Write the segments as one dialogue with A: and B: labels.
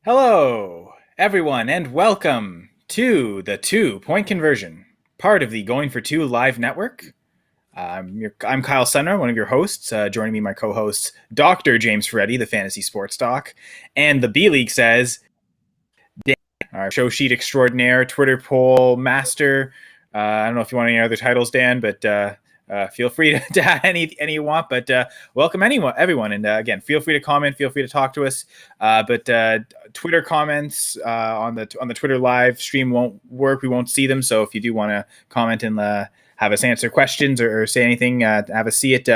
A: Hello, everyone, and welcome to the 2 Point Conversion, part of the Going for Two live network. I'm Kyle Senra, one of your hosts. Joining me, my co-hosts, Dr. James Ferretti, the Fantasy Sports Doc, and the B League says, Dan, our show sheet extraordinaire, Twitter poll master. I don't know if you want any other titles, Dan, but feel free to add any you want. But welcome everyone, and again, feel free to comment, feel free to talk to us. But Twitter comments on the Twitter live stream won't work. We won't see them. So if you do want to comment and have us answer questions or say anything, have us see it,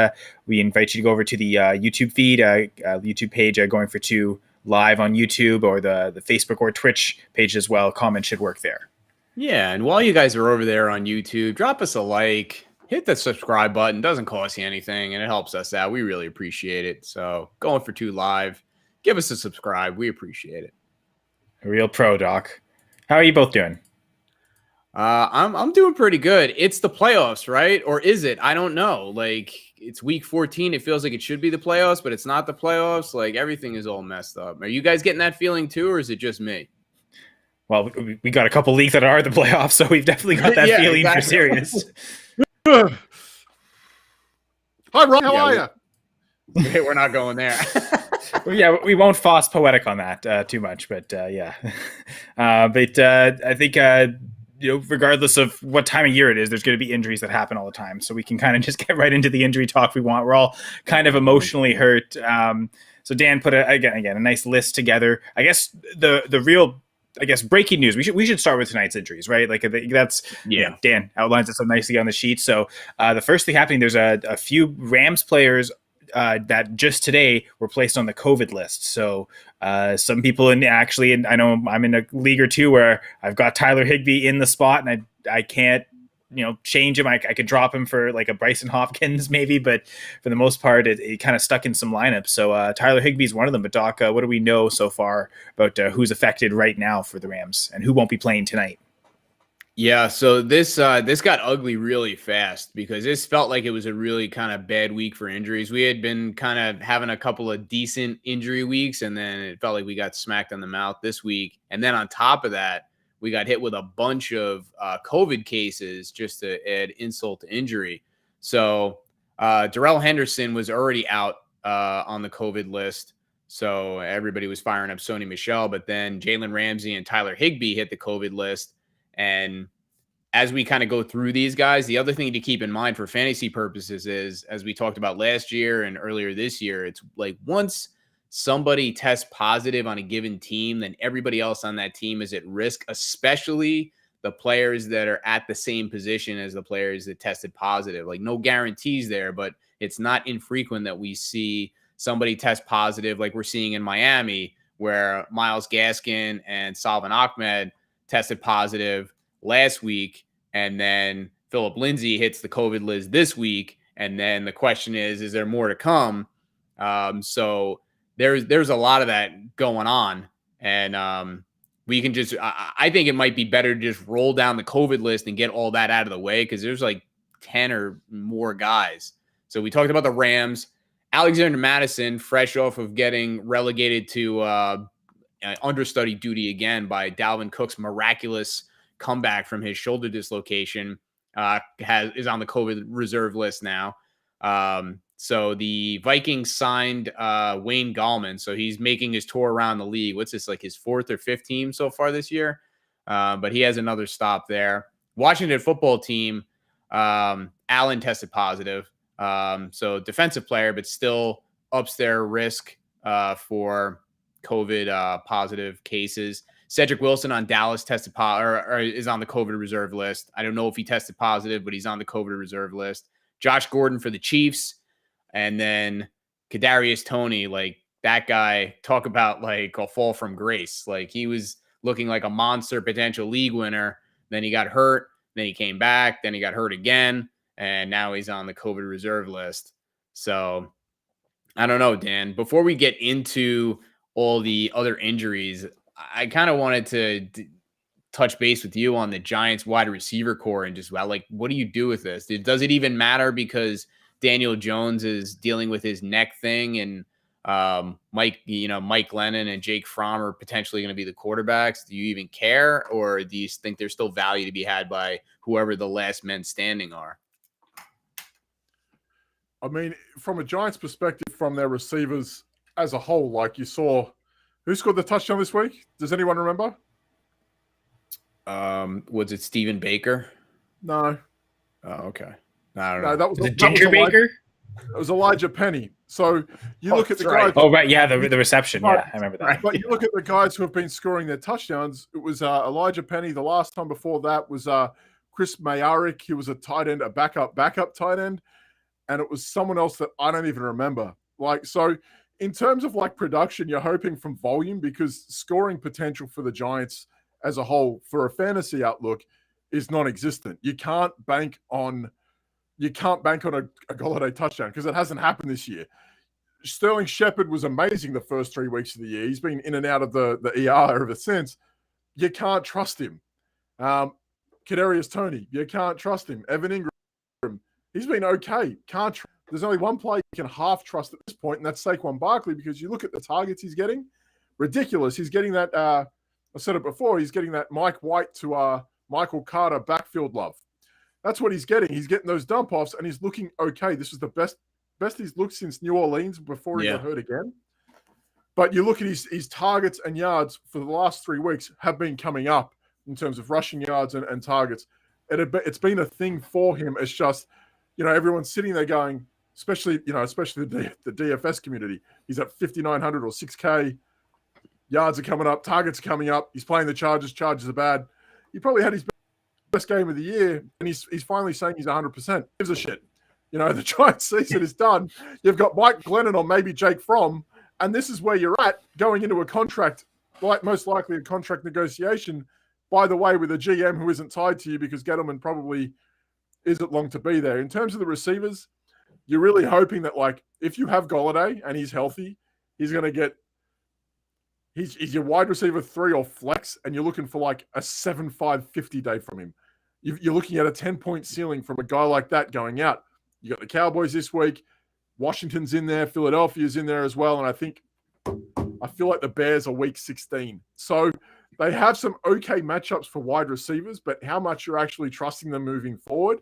A: we invite you to go over to the YouTube feed, YouTube page, Going for Two live on YouTube, or the Facebook or Twitch page as well. Comments should work there.
B: Yeah, and while you guys are over there on YouTube, drop us a like, hit the subscribe button. Doesn't cost you anything, and it helps us out. We really appreciate it. So Going for Two live, give us a subscribe. We appreciate it.
A: A real pro, Doc. How are you both doing?
B: I'm doing pretty good. It's the playoffs, right? Or is it? I don't know. Like, it's week 14. It feels like it should be the playoffs, but it's not the playoffs. Like, everything is all messed up. Are you guys getting that feeling too, or is it just me?
A: Well, we got a couple leagues that are the playoffs, so we've definitely got that feeling for serious.
C: Hi, Rob. How are you?
B: We're not going there.
A: Well, yeah, we won't fuss poetic on that too much, but yeah. But I think regardless of what time of year it is, there's going to be injuries that happen all the time. So we can kind of just get right into the injury talk we want. We're all kind of emotionally hurt. So Dan put a nice list together. I guess the real breaking news. We should start with tonight's injuries, right? Like that's Dan outlines it so nicely on the sheet. So the first thing happening, there's a few Rams players that just today were placed on the COVID list. So some people and I know I'm in a league or two where I've got Tyler Higbee in the spot, and I can't change him. I could drop him for like a Bryson Hopkins maybe, but for the most part, it kind of stuck in some lineups. So Tyler Higbee is one of them. But Doc, what do we know so far about who's affected right now for the Rams and who won't be playing tonight?
B: Yeah, so this got ugly really fast because this felt like it was a really kind of bad week for injuries. We had been kind of having a couple of decent injury weeks, and then it felt like we got smacked in the mouth this week. And then on top of that, we got hit with a bunch of COVID cases just to add insult to injury. So Darrell Henderson was already out on the COVID list. So everybody was firing up Sony Michel, but then Jalen Ramsey and Tyler Higbee hit the COVID list. And as we kind of go through these guys, the other thing to keep in mind for fantasy purposes is, as we talked about last year and earlier this year, it's like once somebody tests positive on a given team, then everybody else on that team is at risk, especially the players that are at the same position as the players that tested positive. Like, no guarantees there, but it's not infrequent that we see somebody test positive, like we're seeing in Miami, where Myles Gaskin and Salvon Ahmed tested positive last week, and then Phillip Lindsay hits the COVID list this week, and then the question is there more to come? So there's a lot of that going on, and we can just I think it might be better to just roll down the COVID list and get all that out of the way, because there's like 10 or more guys. So we talked about the Rams. Alexander Mattison, fresh off of getting relegated to understudy duty again by Dalvin Cook's miraculous comeback from his shoulder dislocation, is on the COVID reserve list now. So the Vikings signed Wayne Gallman, so he's making his tour around the league. What's this, like his fourth or fifth team so far this year? But he has another stop there. Washington football team, Allen tested positive. So defensive player, but still ups their risk for COVID positive cases. Cedric Wilson on Dallas tested or is on the COVID reserve list. I don't know if he tested positive, but he's on the COVID reserve list. Josh Gordon for the Chiefs, and then Kadarius Toney, like that guy, talk about like a fall from grace. Like, he was looking like a monster potential league winner. Then he got hurt. Then he came back. Then he got hurt again, and now he's on the COVID reserve list. So I don't know, Dan. Before we get into all the other injuries, I kind of wanted to touch base with you on the Giants wide receiver core and just, like, what do you do with this? Does it even matter because Daniel Jones is dealing with his neck thing, and Mike Glennon and Jake Fromm are potentially going to be the quarterbacks. Do you even care, or do you think there's still value to be had by whoever the last men standing are?
C: I mean, from a Giants perspective, from their receivers as a whole, like you saw, who scored the touchdown this week? Does anyone remember?
B: Was it Stephen Baker?
C: No.
B: Oh, okay. I don't know.
C: That was
A: Ginger Baker?
C: It was Elijah Penny. So you look at the guys.
A: Oh, right. Yeah, the reception.
C: Right.
A: Yeah, I remember that.
C: Right. But you look at the guys who have been scoring their touchdowns. It was Elijah Penny. The last time before that was Chris Mayarik. He was a tight end, a backup tight end. And it was someone else that I don't even remember. Like, so in terms of like production, you're hoping from volume, because scoring potential for the Giants as a whole for a fantasy outlook is non-existent. You can't bank on a Golladay touchdown because it hasn't happened this year. Sterling Shepard was amazing the first 3 weeks of the year. He's been in and out of the ER ever since. You can't trust him. Kadarius Toney, you can't trust him. Evan Ingram, he's been okay. There's only one player you can half trust at this point, and that's Saquon Barkley, because you look at the targets he's getting. Ridiculous. He's getting that, I said it before, he's getting that Mike White to Michael Carter backfield love. That's what he's getting. He's getting those dump offs, and he's looking okay. This is the best he's looked since New Orleans before he got hurt again. But you look at his targets and yards for the last 3 weeks have been coming up in terms of rushing yards and targets. It's been a thing for him. It's just, everyone's sitting there going, especially the DFS community, he's at 5,900 or 6K. Yards are coming up, targets are coming up. He's playing the Chargers. Chargers are bad. He probably had his best game of the year, and he's finally saying he's 100%. Gives a shit. The Giants season is done. You've got Mike Glennon or maybe Jake Fromm, and this is where you're at going into a contract, like most likely a contract negotiation, by the way, with a GM who isn't tied to you because Gettleman probably isn't long to be there. In terms of the receivers, you're really hoping that, like, if you have Golladay and he's healthy, he's going to get he's your wide receiver 3 or flex, and you're looking for like a 7.550 day from him. You're looking at a 10-point ceiling from a guy like that going out. You got the Cowboys this week. Washington's in there. Philadelphia's in there as well. And I feel like the Bears are week 16. So they have some okay matchups for wide receivers, but how much you're actually trusting them moving forward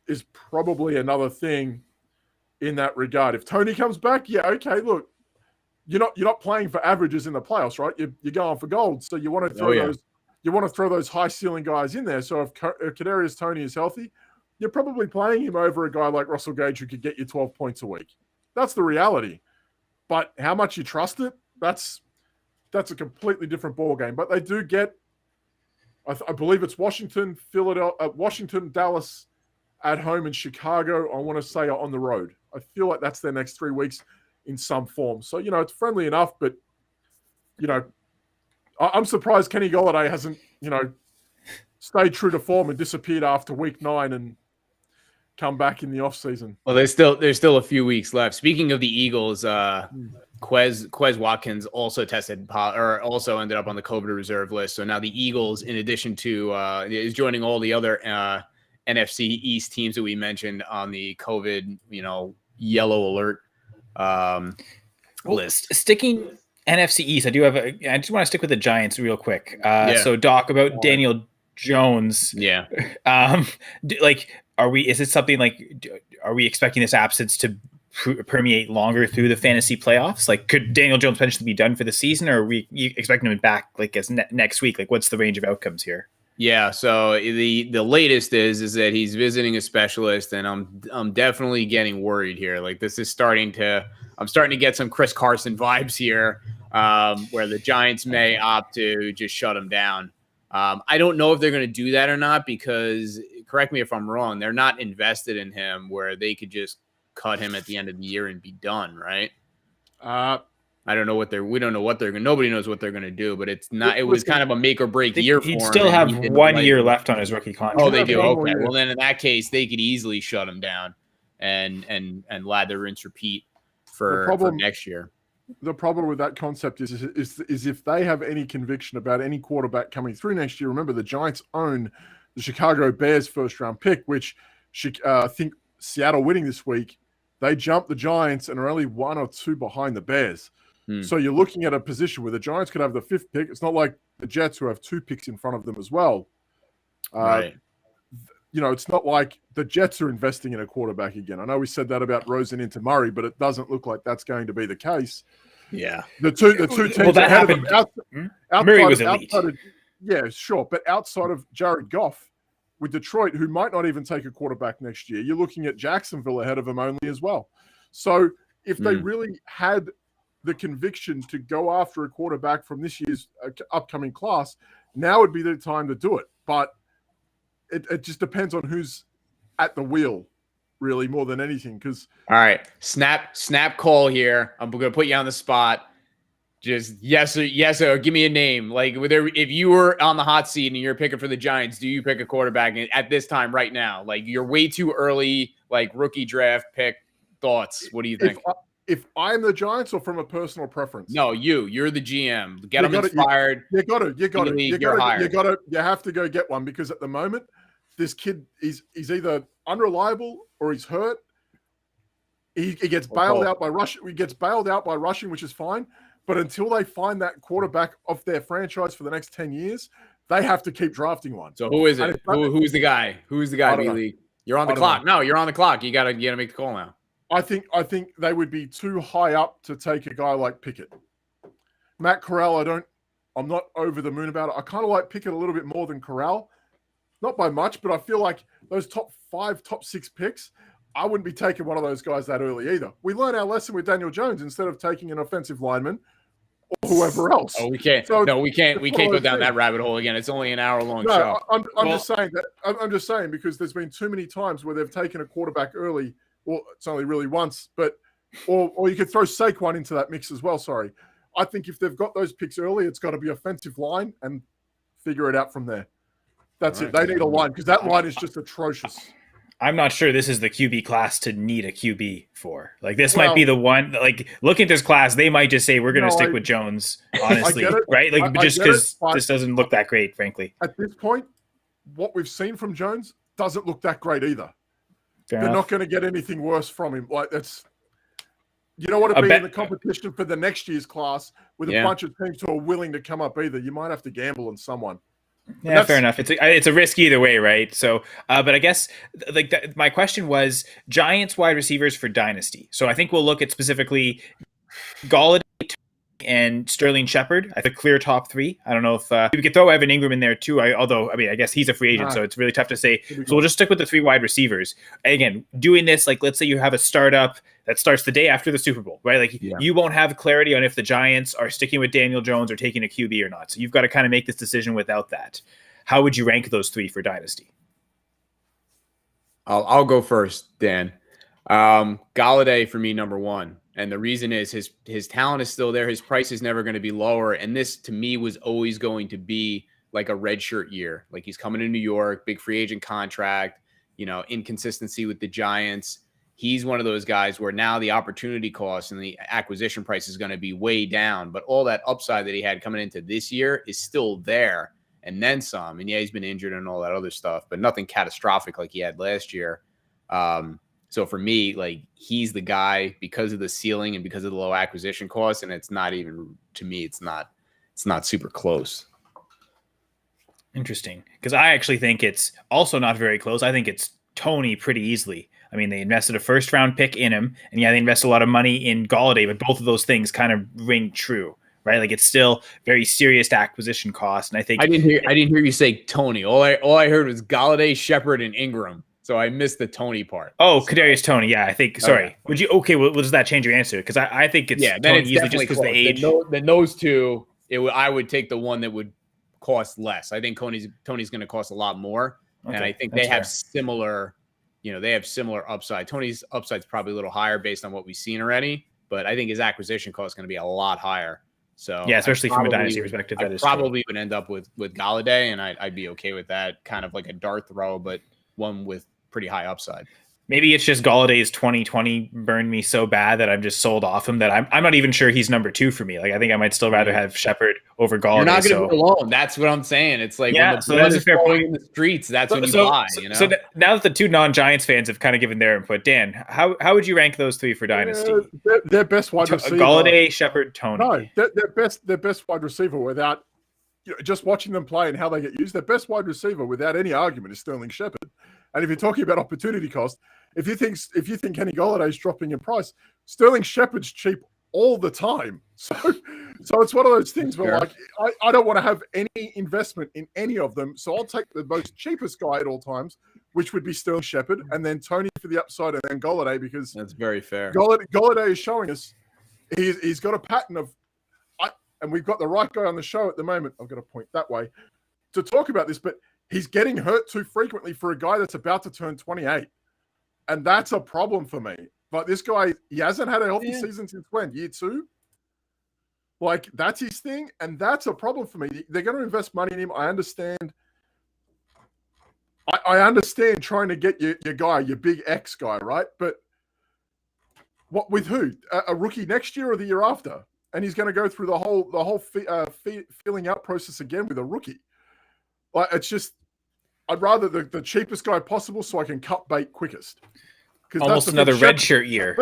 C: is probably another thing in that regard. If Toney comes back, yeah, okay, look, you're not playing for averages in the playoffs, right? You're going for gold. So you want to throw those high ceiling guys in there. So if Kadarius Toney is healthy, you're probably playing him over a guy like Russell Gage who could get you 12 points a week. That's the reality. But how much you trust it, that's a completely different ballgame. But they do get, I believe it's Washington, Dallas at home, and Chicago, I want to say, are on the road. I feel like that's their next 3 weeks in some form. So, it's friendly enough, but, I'm surprised Kenny Golladay hasn't, stayed true to form and disappeared after week 9 and come back in the offseason.
B: Well, there's still a few weeks left. Speaking of the Eagles, Quez Watkins also also ended up on the COVID reserve list. So now the Eagles, in addition to is joining all the other NFC East teams that we mentioned on the COVID, yellow alert list.
A: Sticking NFC East, I just want to stick with the Giants real quick. So Doc, about Daniel Jones.
B: Yeah.
A: Are we expecting this absence to permeate longer through the fantasy playoffs? Like, could Daniel Jones potentially be done for the season, or are we expecting him back as next week? Like, what's the range of outcomes here?
B: Yeah, so the latest is that he's visiting a specialist, and I'm definitely getting worried here. Like, this is I'm starting to get some Chris Carson vibes here, where the Giants may opt to just shut him down. I don't know if they're going to do that or not, because, correct me if I'm wrong, they're not invested in him where they could just cut him at the end of the year and be done, right? I don't know nobody knows what they're going to do, but it's not. It was kind of a make or break year for him.
A: He'd still have 1 year left on his rookie contract.
B: Oh, they do. Okay. Well, then in that case, they could easily shut him down and lather, rinse, repeat for next year.
C: The problem with that concept is if they have any conviction about any quarterback coming through next year. Remember, the Giants own the Chicago Bears first round pick, which I think Seattle winning this week They jumped the Giants and are only 1 or 2 behind the Bears. So you're looking at a position where the Giants could have the 5th pick. It's not like the Jets who have 2 picks in front of them as well.
B: Right.
C: It's not like the Jets are investing in a quarterback again. I know we said that about Rosen into Murray, but it doesn't look like that's going to be the case.
B: Yeah.
C: The two teams
A: well, that
C: ahead
A: happened.
C: of them,
A: Murray was elite.
C: Yeah, sure. But outside of Jared Goff with Detroit, who might not even take a quarterback next year, you're looking at Jacksonville ahead of them only as well. So if they really had the conviction to go after a quarterback from this year's upcoming class, now would be the time to do it. But it just depends on who's at the wheel, really, more than anything. Because
B: all right, snap call here. I'm going to put you on the spot. Just yes or give me a name. Like, if you were on the hot seat and you're picking for the Giants, do you pick a quarterback at this time right now? Like, you're way too early, like rookie draft pick. Thoughts? What do you think?
C: If I'm the Giants, or from a personal preference?
B: No, you're the GM. Get them inspired.
C: You have to go get one, because at the moment, this kid he's either unreliable or he's hurt. He gets bailed out by rushing. He gets bailed out by rushing, which is fine. But until they find that quarterback of their franchise for the next 10 years, they have to keep drafting one.
B: So who is it? Who's the guy? Who's the guy? B-League? You're on the clock. No, you're on the clock. You gotta make the call now.
C: I think they would be too high up to take a guy like Pickett. Matt Corral, I'm not over the moon about it. I kind of like Pickett a little bit more than Corral. Not by much, but I feel like those top 5, top 6 picks, I wouldn't be taking one of those guys that early either. We learned our lesson with Daniel Jones instead of taking an offensive lineman or whoever else.
B: Oh, we can't. So we can't go down that rabbit hole again. It's only an hour-long show.
C: I'm just saying that. I'm just saying, because there's been too many times where they've taken a quarterback early. Well, it's only really once, but or you could throw Saquon into that mix as well. Sorry. I think if they've got those picks early, it's got to be offensive line and figure it out from there. That's it. They need a line, because that line is just atrocious.
A: I'm not sure this is the QB class to need a QB for. Like, this might be the one. Like, looking at this class, they might just say we're going to stick with Jones, honestly, right? Like, just because this doesn't look that great, frankly.
C: At this point, what we've seen from Jones doesn't look that great either. They're not going to get anything worse from him. Like, that's, you don't want to be in the competition for the next year's class with a bunch of teams who are willing to come up either. You might have to gamble on someone.
A: Yeah, fair enough. It's a risk either way, right? So, but I guess my question was Giants wide receivers for Dynasty. So I think we'll look at specifically Galladay and Sterling Shepard. I think clear top 3. I don't know if we could throw Evan Ingram in there too. I guess he's a free agent, so it's really tough to say. So we'll just stick with the 3 wide receivers. Again, doing this, like, let's say you have a startup that starts the day after the Super Bowl, right? Like, you won't have clarity on if the Giants are sticking with Daniel Jones or taking a QB or not. So you've got to kind of make this decision without that. How would you rank those 3 for Dynasty?
B: I'll go first, Dan. Galladay for me, number 1. And the reason is his talent is still there. His price is never going to be lower. And this, to me, was always going to be like a redshirt year. Like, he's coming to New York, big free agent contract, inconsistency with the Giants. He's one of those guys where now the opportunity cost and the acquisition price is going to be way down. But all that upside that he had coming into this year is still there, and then some. And he's been injured and all that other stuff, but nothing catastrophic like he had last year. So for me, like, he's the guy because of the ceiling and because of the low acquisition cost. And it's not even, to me, it's not super close.
A: Interesting. Because I actually think it's also not very close. I think it's Tony pretty easily. I mean, they invested a 1st-round pick in him, and they invested a lot of money in Galladay, but both of those things kind of ring true, right? Like, it's still very serious acquisition cost. And I think
B: I didn't hear you say Tony. All I heard was Galladay, Shepard, and Ingram. So I missed the Tony part.
A: Oh, Kadarius Toney. Yeah, I think. Sorry. Okay. Would you? Okay. Well, does that change your answer? Because I think it's Tony easily just because the age.
B: Then those two, I would take the one that would cost less. I think Tony's going to cost a lot more, and I think they have similar. They have similar upside. Tony's upside is probably a little higher based on what we've seen already, but I think his acquisition cost is going to be a lot higher. So
A: yeah, especially from a dynasty perspective, that is
B: probably would end up with Galladay, and I'd be okay with that, kind of like a dart throw, but one with pretty high upside.
A: Maybe it's just Galladay's 2020 burned me so bad that I'm just sold off him that I'm not even sure he's number 2 for me. Like I think I might still rather have Shepard over Galladay.
B: You're not going to be alone. That's what I'm saying. It's like when the blood is flowing in the streets, that's when you buy. You know.
A: So now that the 2 non-Giants fans have kind of given their input, Dan, how would you rank those 3 for Dynasty?
C: Their best wide receiver,
A: Galladay, Shepard, Tony.
C: No, their best wide receiver without just watching them play and how they get used. Their best wide receiver without any argument is Sterling Shepard. And if you're talking about opportunity cost, if you think Kenny Galladay is dropping in price, Sterling Shepard's cheap all the time. So it's one of those things where like I don't want to have any investment in any of them. So I'll take the most cheapest guy at all times, which would be Sterling Shepard, and then Tony for the upside, and then Galladay, because
B: that's very fair.
C: Galladay is showing us he's got a pattern of, and we've got the right guy on the show at the moment. I've got to point that way to talk about this, but he's getting hurt too frequently for a guy that's about to turn 28. And that's a problem for me. But this guy, he hasn't had a healthy season since when? Year 2? Like, that's his thing. And that's a problem for me. They're going to invest money in him. I understand. I understand trying to get your guy, your big X guy, right? But what with who? A rookie next year or the year after? And he's going to go through the whole filling out process again with a rookie. Like, it's just, I'd rather the cheapest guy possible so I can cut bait quickest.
A: Almost another redshirt year.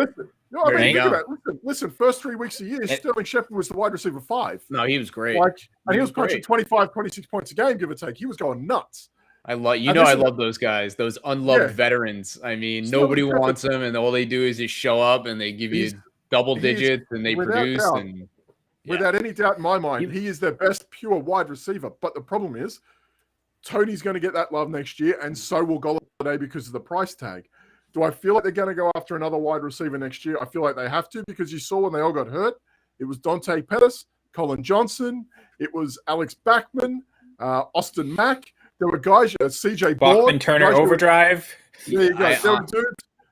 C: Listen, first 3 weeks a year, Sterling Shepard was the wide receiver 5.
B: No, he was great.
C: And he was punching 25, 26 points a game, give or take. He was going nuts.
B: I love those guys, those unloved veterans. I mean, nobody wants them, and all they do is just show up and they give you double digits and they produce.
C: Without any doubt in my mind, he is their best pure wide receiver. But the problem is, Tony's going to get that love next year, and so will Galladay because of the price tag. Do I feel like they're going to go after another wide receiver next year? I feel like they have to, because you saw when they all got hurt, it was Dante Pettis, Colin Johnson, it was Alex Backman, Austin Mack. There were guys, CJ
A: Bachman Turner Overdrive.
C: There you go.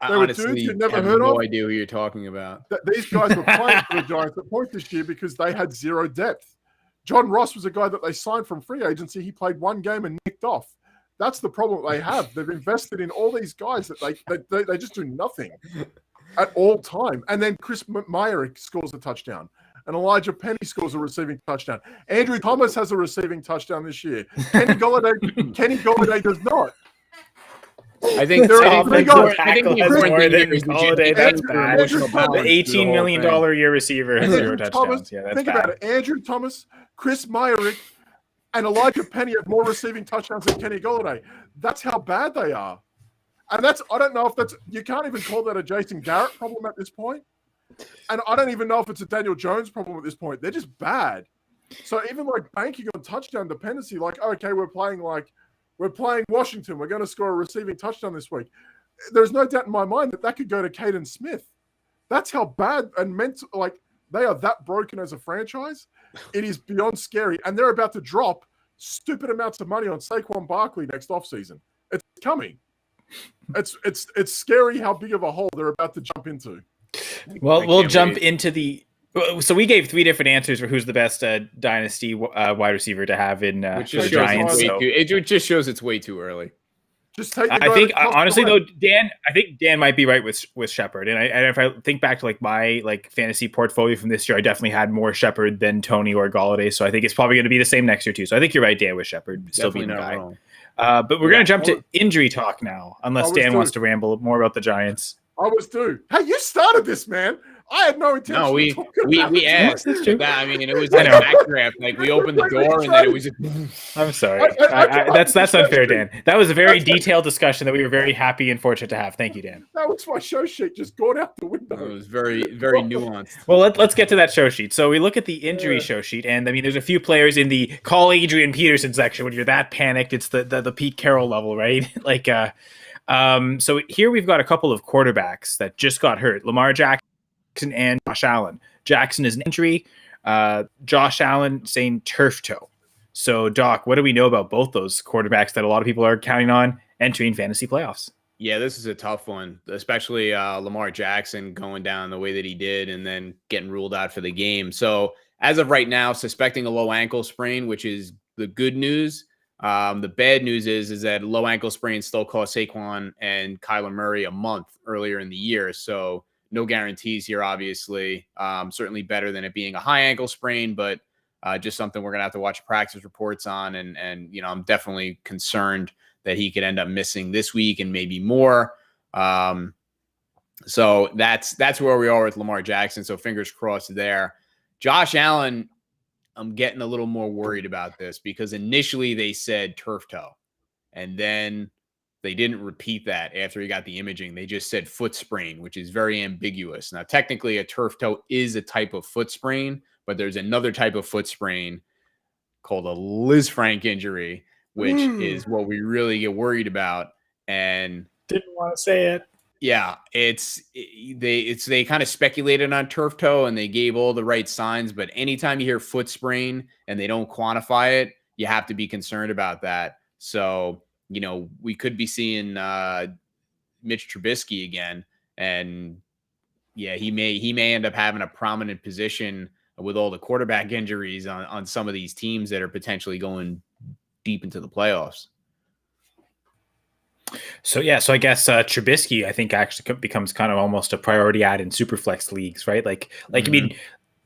C: There were dudes you never heard of.
B: No idea who you're talking about.
C: These guys were playing for the Giants at point this year because they had zero depth. John Ross was a guy that they signed from free agency. He played one game and nicked off. That's the problem they have. They've invested in all these guys that they just do nothing at all time. And then Chris Myrick scores a touchdown. And Elijah Penny scores a receiving touchdown. Andrew Thomas has a receiving touchdown this year. Kenny Galladay does not.
B: I think
A: the $18 million a year receiver has 0 touchdowns.
C: Think about it. Andrew Thomas, Chris Myrick, and Elijah Penny have more receiving touchdowns than Kenny Galladay. That's how bad they are. And I don't know if you can't even call that a Jason Garrett problem at this point. And I don't even know if it's a Daniel Jones problem at this point. They're just bad. So even like banking on touchdown dependency, like, okay, we're playing Washington. We're going to score a receiving touchdown this week. There's no doubt in my mind that could go to Caden Smith. That's how bad and mental, like, they are that broken as a franchise. It is beyond scary. And they're about to drop stupid amounts of money on Saquon Barkley next offseason. It's coming. It's scary how big of a hole they're about to jump into.
A: Well, we'll jump into the. So we gave 3 different answers for who's the best Dynasty wide receiver to have in the Giants.
B: It just shows it's way too early.
C: Just take.
A: I think honestly though, Dan, I think Dan might be right with Shepard, and if I think back to like my fantasy portfolio from this year, I definitely had more Shepard than Tony or Galladay. So I think it's probably going to be the same next year too. So I think you're right, Dan, with Shepard still being the guy.
B: Wrong.
A: But we're going to jump to injury talk now, unless Dan wants to ramble more about the Giants.
C: I was due. Hey, you started this, man. I had no intention.
B: No, we asked that. I mean, it was like a backdraft. Like we opened the door and then it was just.
A: I'm sorry. That's unfair, Dan. That was a very detailed discussion that we were very happy and fortunate to have. Thank you, Dan.
C: That was my show sheet just going out the window.
B: It was very, very nuanced.
A: Well, let's get to that show sheet. So we look at the injury show sheet, and I mean, there's a few players in the call Adrian Peterson section. When you're that panicked, it's the Pete Carroll level, right? So here we've got a couple of quarterbacks that just got hurt. Lamar Jackson and Josh Allen. Jackson is an injury. Josh Allen saying turf toe. So, Doc, what do we know about both those quarterbacks that a lot of people are counting on entering fantasy playoffs?
B: Yeah, this is a tough one, especially Lamar Jackson going down the way that he did and then getting ruled out for the game. So, as of right now, suspecting a low ankle sprain, which is the good news. The bad news is that low ankle sprain still cost Saquon and Kyler Murray a month earlier in the year. So no guarantees here, obviously. Certainly better than it being a high ankle sprain, but just something we're going to have to watch practice reports on. And I'm definitely concerned that he could end up missing this week and maybe more. So that's where we are with Lamar Jackson. So fingers crossed there. Josh Allen, I'm getting a little more worried about this because initially they said turf toe, and then they didn't repeat that after he got the imaging. They just said foot sprain, which is very ambiguous. Now, technically, a turf toe is a type of foot sprain, but there's another type of foot sprain called a Liz Frank injury, which is what we really get worried about. And
A: didn't want to say it.
B: Yeah, they kind of speculated on turf toe and they gave all the right signs, but anytime you hear foot sprain and they don't quantify it, you have to be concerned about that. So, we could be seeing Mitch Trubisky again, and yeah, he may end up having a prominent position with all the quarterback injuries on some of these teams that are potentially going deep into the playoffs.
A: So I guess Trubisky, I think, actually becomes kind of almost a priority ad in superflex leagues, right? Like I mean,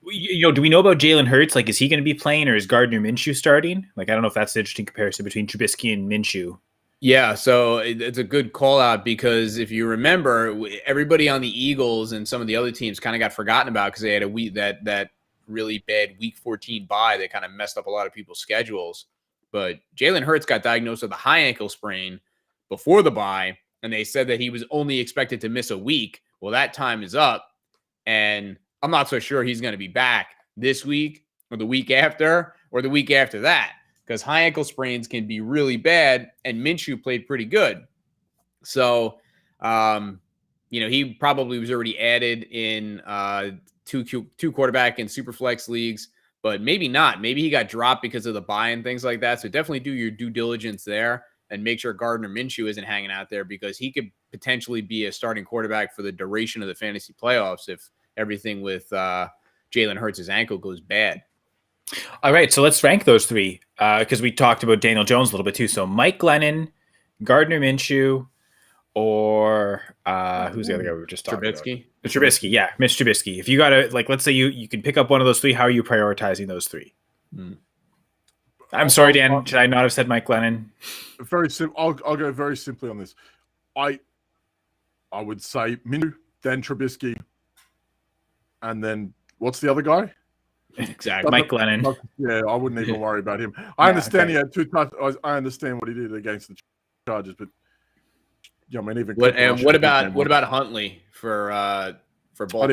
A: do we know about Jalen Hurts? Like, is he going to be playing, or is Gardner Minshew starting? Like, I don't know if that's an interesting comparison between Trubisky and Minshew.
B: Yeah, so it's a good call out because if you remember, everybody on the Eagles and some of the other teams kind of got forgotten about because they had a week that really bad Week 14 bye that kind of messed up a lot of people's schedules. But Jalen Hurts got diagnosed with a high ankle sprain before the bye, and they said that he was only expected to miss a week. Well, that time is up, and I'm not so sure he's going to be back this week or the week after or the week after that, because high ankle sprains can be really bad, and Minshew played pretty good. So, he probably was already added in two quarterback and superflex leagues, but maybe not. Maybe he got dropped because of the bye and things like that. So definitely do your due diligence there and make sure Gardner Minshew isn't hanging out there because he could potentially be a starting quarterback for the duration of the fantasy playoffs if everything with Jalen Hurts' ankle goes bad.
A: All right, so let's rank those three because we talked about Daniel Jones a little bit too. So Mike Glennon, Gardner Minshew, or who's the other guy we were just talking about? Trubisky, yeah, Mitch Trubisky. If you got to, let's say you can pick up one of those three, how are you prioritizing those three? I'm sorry, Dan. Should I not have said Mike Glennon?
C: Very simple. I'll go very simply on this. I would say Minshew, then Trubisky, and then what's the other guy?
B: Exactly,
A: Mike Glennon.
C: Yeah, I wouldn't even worry about him. I understand he had 2 touchdowns. I understand what he did against the Chargers, but I mean, even
B: what about Huntley for Baltimore?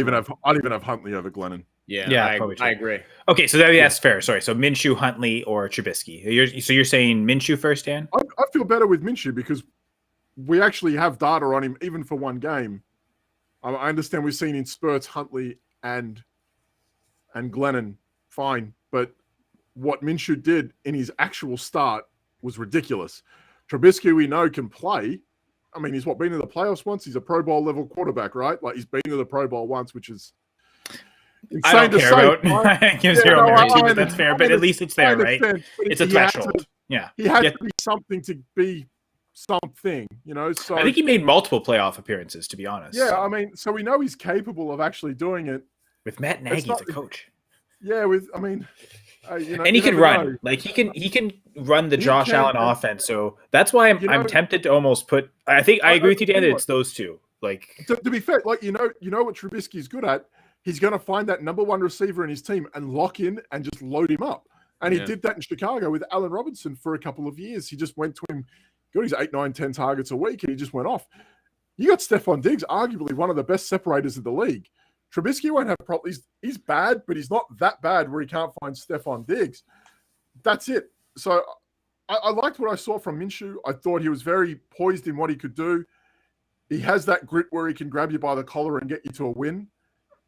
C: I'd even have Huntley over Glennon.
B: Yeah, I agree.
A: Okay, so that's fair. Sorry, so Minshew, Huntley, or Trubisky. You're saying Minshew first, Dan?
C: I feel better with Minshew because we actually have data on him, even for one game. I understand we've seen in spurts Huntley and Glennon, fine, but what Minshew did in his actual start was ridiculous. Trubisky, we know, can play. I mean, he's been in the playoffs once. He's a Pro Bowl level quarterback, right? Like, he's been to the Pro Bowl once, which is
A: I don't care about. That's fair, but at least it's there, right? It's a threshold.
C: He had to be something to be something, So
A: I think he made multiple playoff appearances, to be honest.
C: Yeah, I mean, so we know he's capable of actually doing it
A: with Matt Nagy as a coach.
C: Yeah,
A: and he can run. Know. Like he can run the Josh Allen offense. So that's why I'm tempted to almost put. I think I agree with you, Dan. That it's those two. Like
C: to be fair, what Trubisky's good at. He's going to find that number one receiver in his team and lock in and just load him up. And he did that in Chicago with Allen Robinson for a couple of years. He just went to him, got his 8, 9, 10 targets a week, and he just went off. You got Stephon Diggs, arguably one of the best separators of the league. Trubisky won't have problems. He's bad, but he's not that bad where he can't find Stephon Diggs. That's it. So I liked what I saw from Minshew. I thought he was very poised in what he could do. He has that grit where he can grab you by the collar and get you to a win.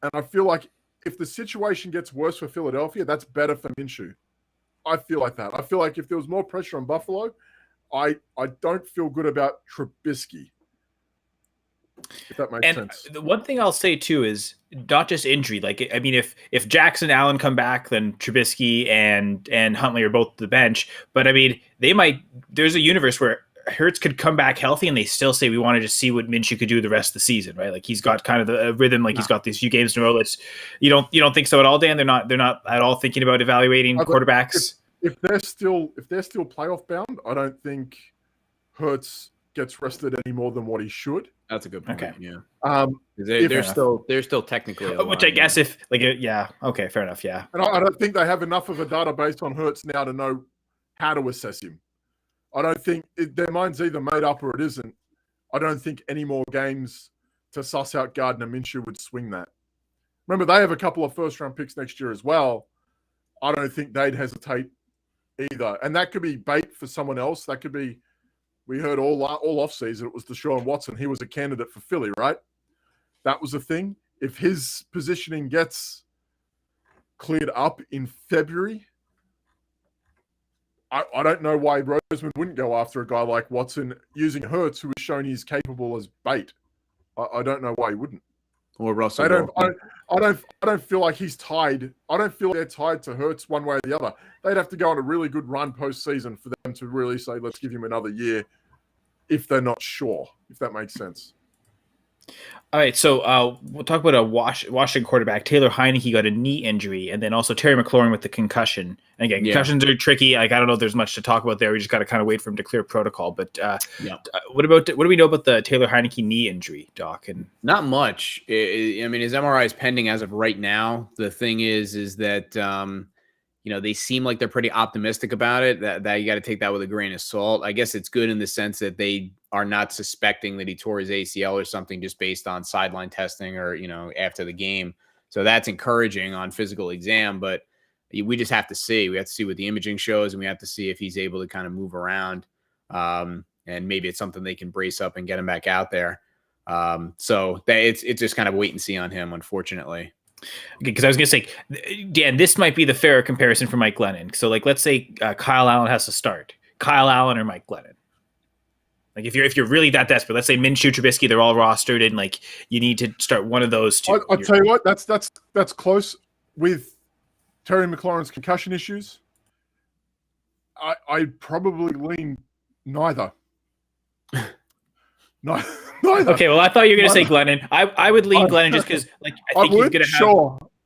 C: And I feel like if the situation gets worse for Philadelphia, that's better for Minshew. I feel like that. I feel like if there was more pressure on Buffalo, I don't feel good about Trubisky. if that makes sense.
A: The one thing I'll say too is not just injury. Like, I mean, if Jackson Allen come back, then Trubisky and Huntley are both the bench. But I mean, they might. There's a universe where Hurts could come back healthy, and they still say we want to just see what Minshew could do the rest of the season, right? Like he's got kind of the rhythm, like he's got these few games in a row. You don't think so at all, Dan? They're not at all thinking about evaluating quarterbacks.
C: If they're still playoff bound, I don't think Hurts gets rested any more than what he should.
B: That's a good point.
A: Okay.
B: Yeah. They're still technically alive,
A: which I guess if okay, fair enough. Yeah.
C: And I don't think they have enough of a database on Hurts now to know how to assess him. I don't think their mind's either made up or it isn't. I don't think any more games to suss out Gardner Minshew would swing that. Remember, they have a couple of first-round picks next year as well. I don't think they'd hesitate either. And that could be bait for someone else. That could be, we heard all offseason, it was Deshaun Watson. He was a candidate for Philly, right? That was the thing. If his positioning gets cleared up in February, I don't know why Roseman wouldn't go after a guy like Watson using Hurts, who has shown he's capable as bait. I don't know why he wouldn't.
B: Or Russell.
C: I don't feel like he's tied. I don't feel they're tied to Hurts one way or the other. They'd have to go on a really good run postseason for them to really say, let's give him another year, if they're not sure, if that makes sense.
A: All right, so we'll talk about a Washington quarterback. Taylor Heineke got a knee injury, and then also Terry McLaurin with the concussion. And again, concussions are tricky. Like, I don't know if there's much to talk about there. We just got to kind of wait for him to clear protocol. But what do we know about the Taylor Heineke knee injury, Doc? And
B: not much. I mean, his MRI is pending as of right now. The thing is that they seem like they're pretty optimistic about it. That you got to take that with a grain of salt. I guess it's good in the sense that they are not suspecting that he tore his ACL or something just based on sideline testing or, after the game. So that's encouraging on physical exam, but we just have to see. We have to see what the imaging shows, and we have to see if he's able to kind of move around. And maybe it's something they can brace up and get him back out there. So it's just kind of wait and see on him, unfortunately.
A: Because I was going to say, Dan, this might be the fairer comparison for Mike Glennon. So, like, let's say Kyle Allen has to start. Kyle Allen or Mike Glennon? Like, if you're really that desperate, let's say Minshew, Trubisky, they're all rostered, and like you need to start one of those two.
C: I'll tell you what, that's close with Terry McLaurin's concussion issues. I probably lean neither. Neither.
A: Okay, well, I thought you were going to say Glennon. I would lean Glennon just because, like, I think he's going to have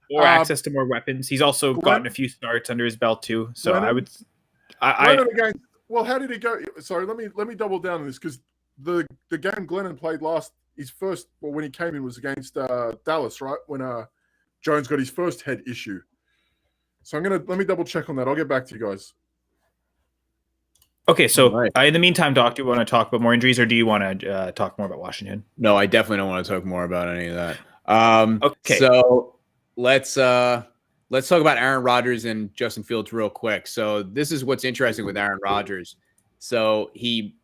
A: more access to more weapons. He's also gotten a few starts under his belt too. So Glennon,
C: well, how did he go? Sorry, let me double down on this because the game Glennon played when he came in was against Dallas, right? When Jones got his first head issue. So let me double check on that. I'll get back to you guys.
A: Okay, so in the meantime, Doc, do you want to talk about more injuries, or do you want to talk more about Washington?
B: No, I definitely don't want to talk more about any of that.
A: Okay,
B: so let's talk about Aaron Rodgers and Justin Fields real quick. So this is what's interesting with Aaron Rodgers. So he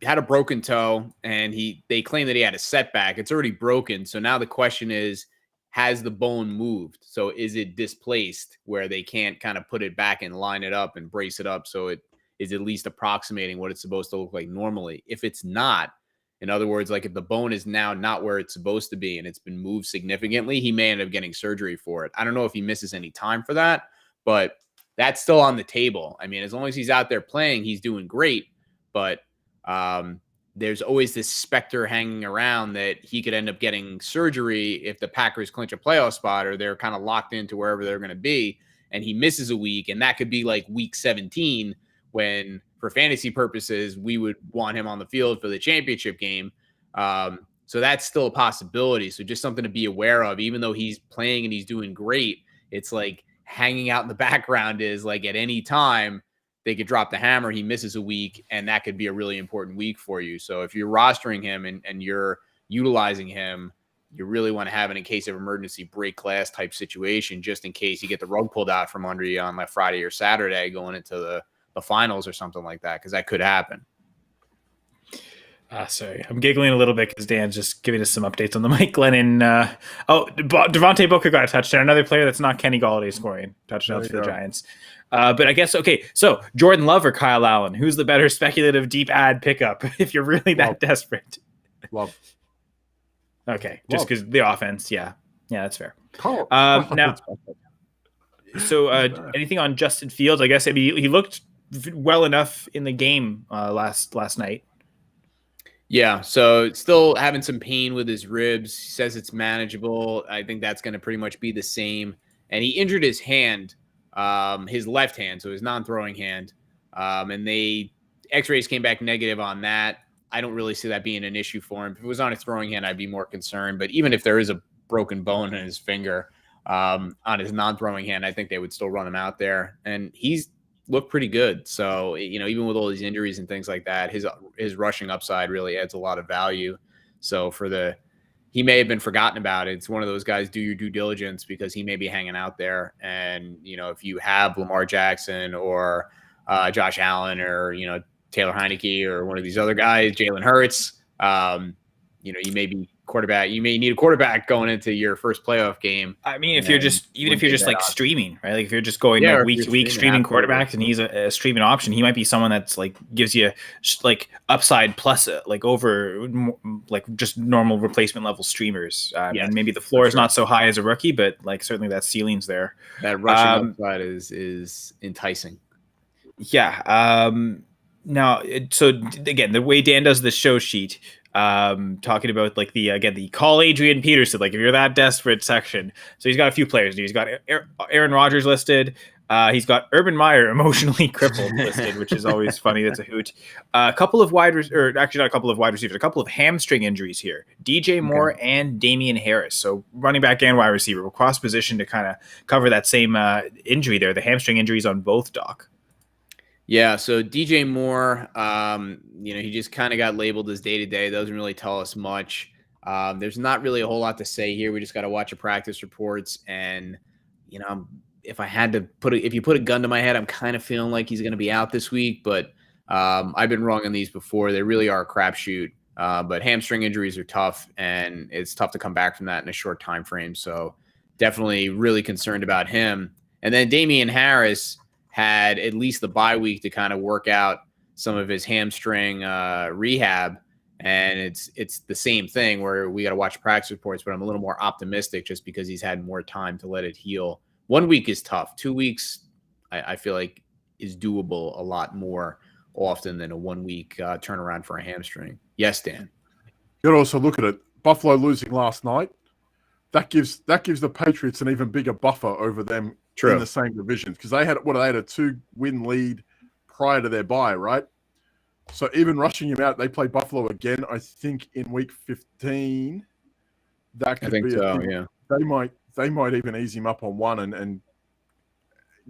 B: had a broken toe, and they claim that he had a setback. It's already broken. So now the question is, has the bone moved? So is it displaced where they can't kind of put it back and line it up and brace it up so it is at least approximating what it's supposed to look like normally? If it's not, in other words, like if the bone is now not where it's supposed to be and it's been moved significantly, he may end up getting surgery for it. I don't know if he misses any time for that, but that's still on the table. I mean, as long as he's out there playing, he's doing great, but there's always this specter hanging around that he could end up getting surgery if the Packers clinch a playoff spot or they're kind of locked into wherever they're going to be, and he misses a week, and that could be like week 17 when, for fantasy purposes, we would want him on the field for the championship game. So that's still a possibility. So just something to be aware of. Even though he's playing and he's doing great, it's like hanging out in the background is like at any time they could drop the hammer. He misses a week, and that could be a really important week for you. So if you're rostering him and you're utilizing him, you really want to have it in case of emergency break glass type situation, just in case you get the rug pulled out from under you on like Friday or Saturday going into the finals or something like that, because that could happen.
A: Sorry, I'm giggling a little bit because Dan's just giving us some updates on the Mike Glennon. Devontae Booker got a touchdown. Another player that's not Kenny Galladay scoring touchdowns for the Giants. But I guess, okay, so Jordan Love or Kyle Allen? Who's the better speculative deep ad pickup if you're really that desperate?
C: Love.
A: Okay, just because the offense. Yeah, that's fair.
C: Carl.
A: Now, so anything on Justin Fields? I guess he looked well enough in the game last night.
B: Yeah, so still having some pain with his ribs. He says it's manageable. I think that's going to pretty much be the same. And he injured his hand, his left hand, so his non-throwing hand. And X-rays came back negative on that. I don't really see that being an issue for him. If it was on his throwing hand, I'd be more concerned. But even if there is a broken bone in his finger on his non-throwing hand, I think they would still run him out there. And he's looked pretty good. So, even with all these injuries and things like that, his rushing upside really adds a lot of value. So he may have been forgotten about. It's one of those guys, do your due diligence, because he may be hanging out there. And, if you have Lamar Jackson or Josh Allen or, Taylor Heineke or one of these other guys, Jalen Hurts, you may be quarterback. You may need a quarterback going into your first playoff game.
A: I mean, if you're just like streaming, right? Like if you're just going week to week streaming quarterbacks, and he's a streaming option, he might be someone that's like gives you like upside plus like over like just normal replacement level streamers. And maybe the floor is not so high as a rookie, but like certainly that ceiling's there.
B: That rushing upside is enticing.
A: Yeah. Now, so again, the way Dan does the show sheet, talking about like the call Adrian Peterson, like if you're that desperate section. So he's got a few players. He's got Aaron Rodgers listed. He's got Urban Meyer emotionally crippled listed, which is always funny. That's a hoot. A couple of actually not a couple of wide receivers, a couple of hamstring injuries here. DJ Moore and Damien Harris. So running back and wide receiver. We're cross position to kind of cover that same injury there. The hamstring injuries on both, Doc.
B: Yeah, so DJ Moore, he just kind of got labeled as day-to-day. Doesn't really tell us much. There's not really a whole lot to say here. We just got to watch the practice reports. And, if I had to if you put a gun to my head, I'm kind of feeling like he's going to be out this week. But I've been wrong on these before. They really are a crapshoot. But hamstring injuries are tough, and it's tough to come back from that in a short time frame. So definitely really concerned about him. And then Damien Harris had at least the bye week to kind of work out some of his hamstring rehab. And it's the same thing where we got to watch practice reports, but I'm a little more optimistic just because he's had more time to let it heal. 1 week is tough. 2 weeks, I feel like, is doable a lot more often than a 1 week turnaround for a hamstring. Yes, Dan.
C: You got to also look at it. Buffalo losing last night, that gives the Patriots an even bigger buffer over them. True. In the same divisions, because they had a 2-win lead prior to their bye, right? So even rushing him out, they play Buffalo again, I think, in week 15. That could be so, yeah. They might even ease him up on one and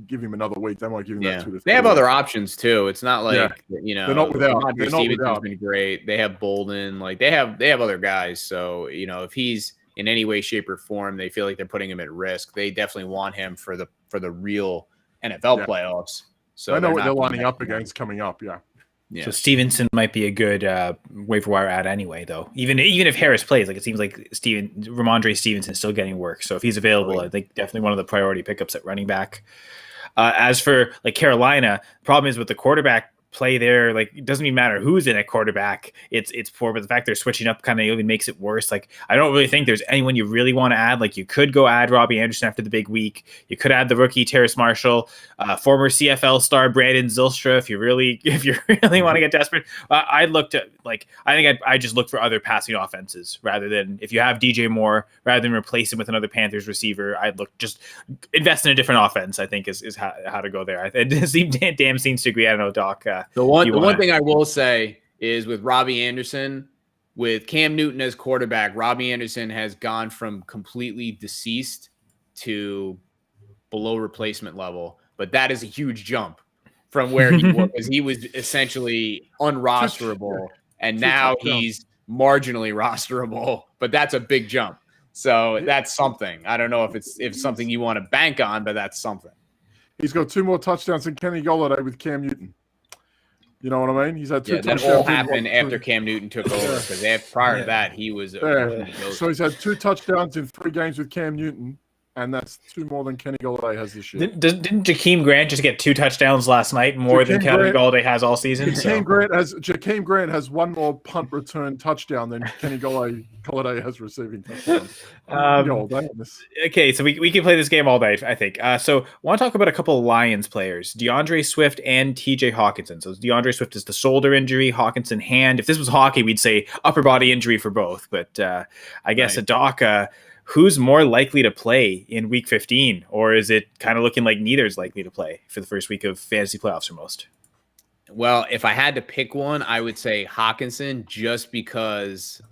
C: give him another week. They might give him that 2 to 3.
B: They have other options too. It's not like
C: they're not without.
B: Stevenson's been great. They have Bolden, like they have other guys. So if he's in any way, shape, or form, they feel like they're putting him at risk. They definitely want him for the real NFL playoffs. So
C: I know what they're lining up against coming up. Yeah.
A: So Stevenson might be a good waiver wire add anyway, though. Even if Harris plays, like it seems like Ramondre Stevenson is still getting work. So if he's available, I think definitely one of the priority pickups at running back. As for like Carolina, the problem is with the quarterback play there, like it doesn't even matter who's in at quarterback, it's poor, but the fact they're switching up kind of even makes it worse. Like I don't really think there's anyone you really want to add. Like you could go add Robbie Anderson after the big week, you could add the rookie Terrace Marshall, former CFL star Brandon Zylstra if you really want to get desperate. I'd look to I just look for other passing offenses rather than, if you have DJ Moore, rather than replace him with another Panthers receiver, I'd look just invest in a different offense. I think is how to go there. Dan seems to agree. I don't know, Doc.
B: The one thing I will say is with Robbie Anderson, with Cam Newton as quarterback, Robbie Anderson has gone from completely deceased to below replacement level. But that is a huge jump from where he was, because he was essentially unrosterable, and now he's marginally rosterable. But that's a big jump. So that's something. I don't know if it's something you want to bank on, but that's something.
C: He's got 2 more touchdowns than Kenny Golladay with Cam Newton. You know what I mean? He's had 2 touchdowns.
B: That all happened after Cam Newton took over, because prior to that, he was
C: so he's had 2 touchdowns in 3 games with Cam Newton. and that's 2 more than Kenny Golladay has this year.
A: Didn't Jakeem Grant just get 2 touchdowns last night, more than Kenny Golladay has all season?
C: Jakeem Grant has 1 more punt return touchdown than Kenny Golladay has receiving touchdowns.
A: Okay, so we can play this game all day, I think. So I want to talk about a couple of Lions players, DeAndre Swift and TJ Hawkinson. So DeAndre Swift is the shoulder injury, Hawkinson hand. If this was hockey, we'd say upper body injury for both. But I guess a doc. Who's more likely to play in week 15? Or is it kind of looking like neither is likely to play for the first week of fantasy playoffs for most?
B: Well, if I had to pick one, I would say Hawkinson, just because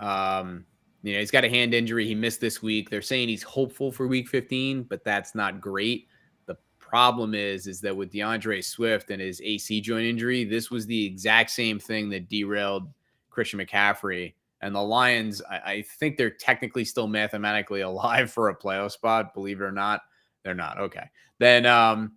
B: he's got a hand injury. He missed this week. They're saying he's hopeful for week 15, but that's not great. The problem is that with DeAndre Swift and his AC joint injury, this was the exact same thing that derailed Christian McCaffrey. And the Lions, I think they're technically still mathematically alive for a playoff spot. Believe it or not, they're not. Okay. Then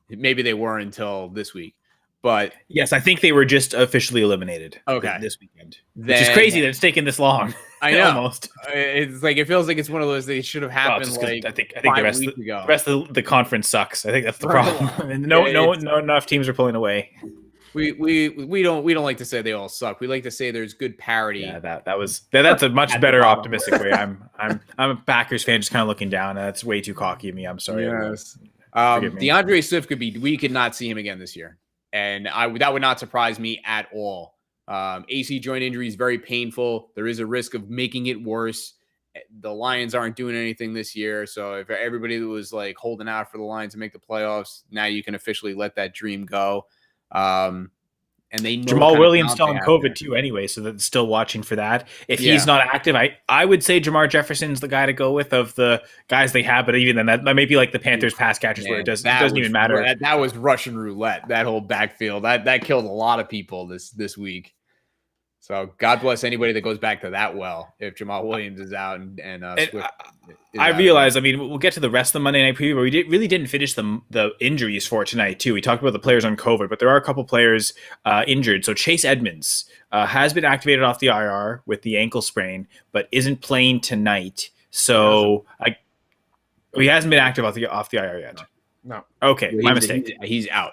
B: maybe they were until this week. But
A: yes, I think they were just officially eliminated this weekend. Which is crazy that it's taken this long.
B: I know.
A: Almost.
B: It feels like it's one of those that should have happened
A: I think the rest of the conference sucks. I think that's the problem. And no enough teams are pulling away.
B: We don't like to say they all suck. We like to say there's good parity.
A: Yeah, that's a much better optimistic way. I'm a Packers fan, just kind of looking down. That's way too cocky of me. I'm sorry.
B: Yes. DeAndre Swift we could not see him again this year, and that would not surprise me at all. AC joint injury is very painful. There is a risk of making it worse. The Lions aren't doing anything this year, so if everybody that was like holding out for the Lions to make the playoffs, now you can officially let that dream go. And they know
A: Jamal Williams still on COVID too anyway, so they're still watching for that. If he's not active, I would say Jamar Jefferson's the guy to go with of the guys they have, but even then that may be like the Panthers pass catchers where it doesn't even matter.
B: That was Russian roulette, that whole backfield. That killed a lot of people this week. So God bless anybody that goes back to that well if Jamal Williams is out and Swift
A: I realize, we'll get to the rest of the Monday Night Preview, but we really didn't finish the injuries for tonight, too. We talked about the players on COVID, but there are a couple players injured. So Chase Edmonds has been activated off the IR with the ankle sprain, but isn't playing tonight. So he hasn't been active off the IR yet.
C: No.
A: Okay, my mistake.
B: He's out.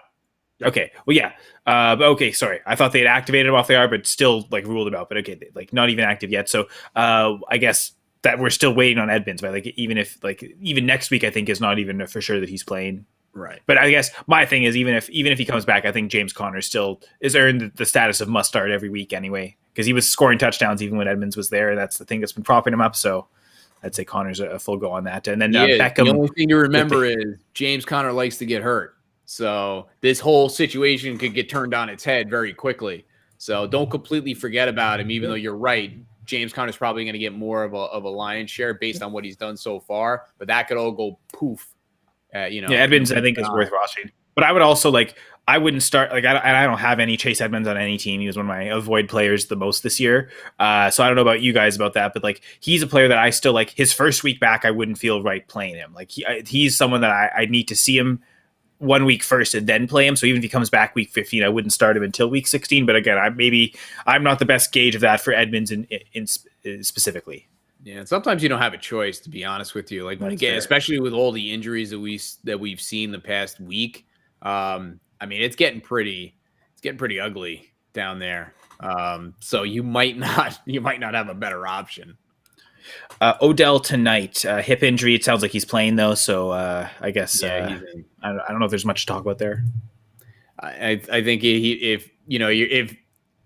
A: Okay. Well, yeah. Okay. Sorry. I thought they had activated him off the IR, but still ruled him out. But okay, not even active yet. So I guess that we're still waiting on Edmonds. But even next week, I think is not even for sure that he's playing.
B: Right.
A: But I guess my thing is even if he comes back, I think James Conner still is earned the status of must start every week anyway, because he was scoring touchdowns even when Edmonds was there. That's the thing that's been propping him up. So I'd say Connor's a full go on that. And then Beckham.
B: The only thing to remember is James Conner likes to get hurt. So this whole situation could get turned on its head very quickly. So don't completely forget about him, even though you're right. James Conner's probably going to get more of a lion's share based on what he's done so far, but that could all go poof.
A: Edmonds, I think, is worth rostering. But I would also I wouldn't start I don't have any Chase Edmonds on any team. He was one of my avoid players the most this year. So I don't know about you guys about that, but he's a player that I still his first week back. I wouldn't feel right playing him. He's someone that I need to see him 1 week first and then play him. So even if he comes back week 15, I wouldn't start him until week 16. But again, I'm not the best gauge of that for Edmonds in specifically.
B: Yeah, and sometimes you don't have a choice, to be honest with you. Especially with all the injuries that we've seen the past week. It's getting pretty ugly down there. So you might not have a better option.
A: Odell tonight, hip injury. It sounds like he's playing though, so I guess I don't know if there's much to talk about there.
B: I think if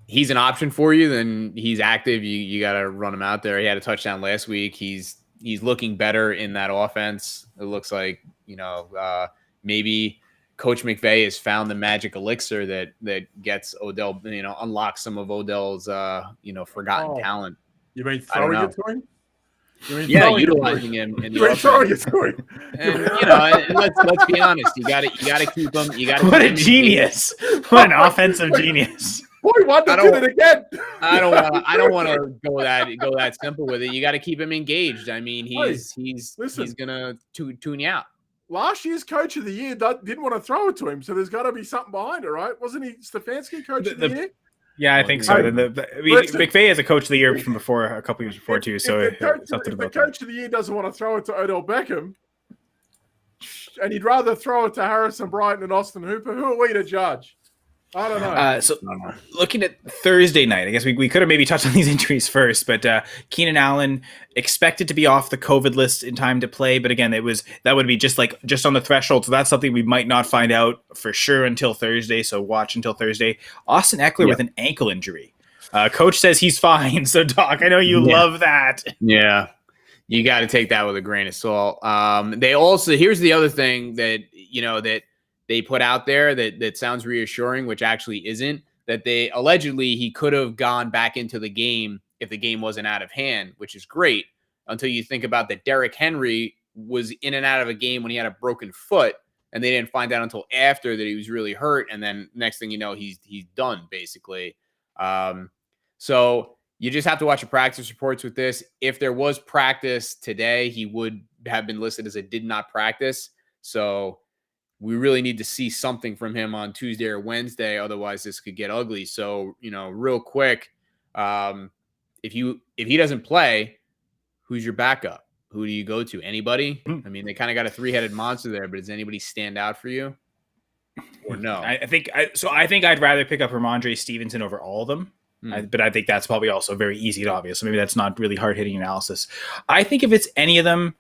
B: he's an option for you, then he's active. You got to run him out there. He had a touchdown last week. He's looking better in that offense. It looks like maybe Coach McVay has found the magic elixir that gets Odell, unlocks some of Odell's forgotten talent.
C: You mean throwing it to him?
B: Utilizing him in the offense. And let's be honest. You got to keep him.
A: What a genius! What an offensive genius!
C: Boy, did it again.
B: I don't want to go that simple with it. You got to keep him engaged. He's gonna tune you out.
C: Last year's coach of the year didn't want to throw it to him, so there's got to be something behind it, right? Wasn't he Stefanski coach of the year?
A: Yeah, I think so. McVay is a coach of the year from before, a couple years before too. So
C: if the coach of the year doesn't want to throw it to Odell Beckham, and he'd rather throw it to Harrison Bryant and Austin Hooper. Who are we to judge? I don't know.
A: So looking at Thursday night, I guess we could have maybe touched on these injuries first, but Keenan Allen expected to be off the COVID list in time to play. But again, that would be just on the threshold. So that's something we might not find out for sure until Thursday. So watch until Thursday. Austin Eckler with an ankle injury. Coach says he's fine. So Doc, I know you love that.
B: Yeah. You got to take that with a grain of salt. They also, here's the other thing that, that they put out there that sounds reassuring, which actually isn't, that they allegedly he could have gone back into the game if the game wasn't out of hand, which is great until you think about that Derrick Henry was in and out of a game when he had a broken foot, and they didn't find out until after that he was really hurt. And then next thing you know, he's done basically. So you just have to watch the practice reports with this. If there was practice today, he would have been listed as a did not practice. So we really need to see something from him on Tuesday or Wednesday. Otherwise, this could get ugly. So, real quick, if he doesn't play, who's your backup? Who do you go to? Anybody? I mean, they kind of got a three-headed monster there, but does anybody stand out for you? Or no?
A: I think I'd rather pick up Ramondre Stevenson over all of them. But I think that's probably also very easy and obvious. So maybe that's not really hard-hitting analysis. I think if it's any of them,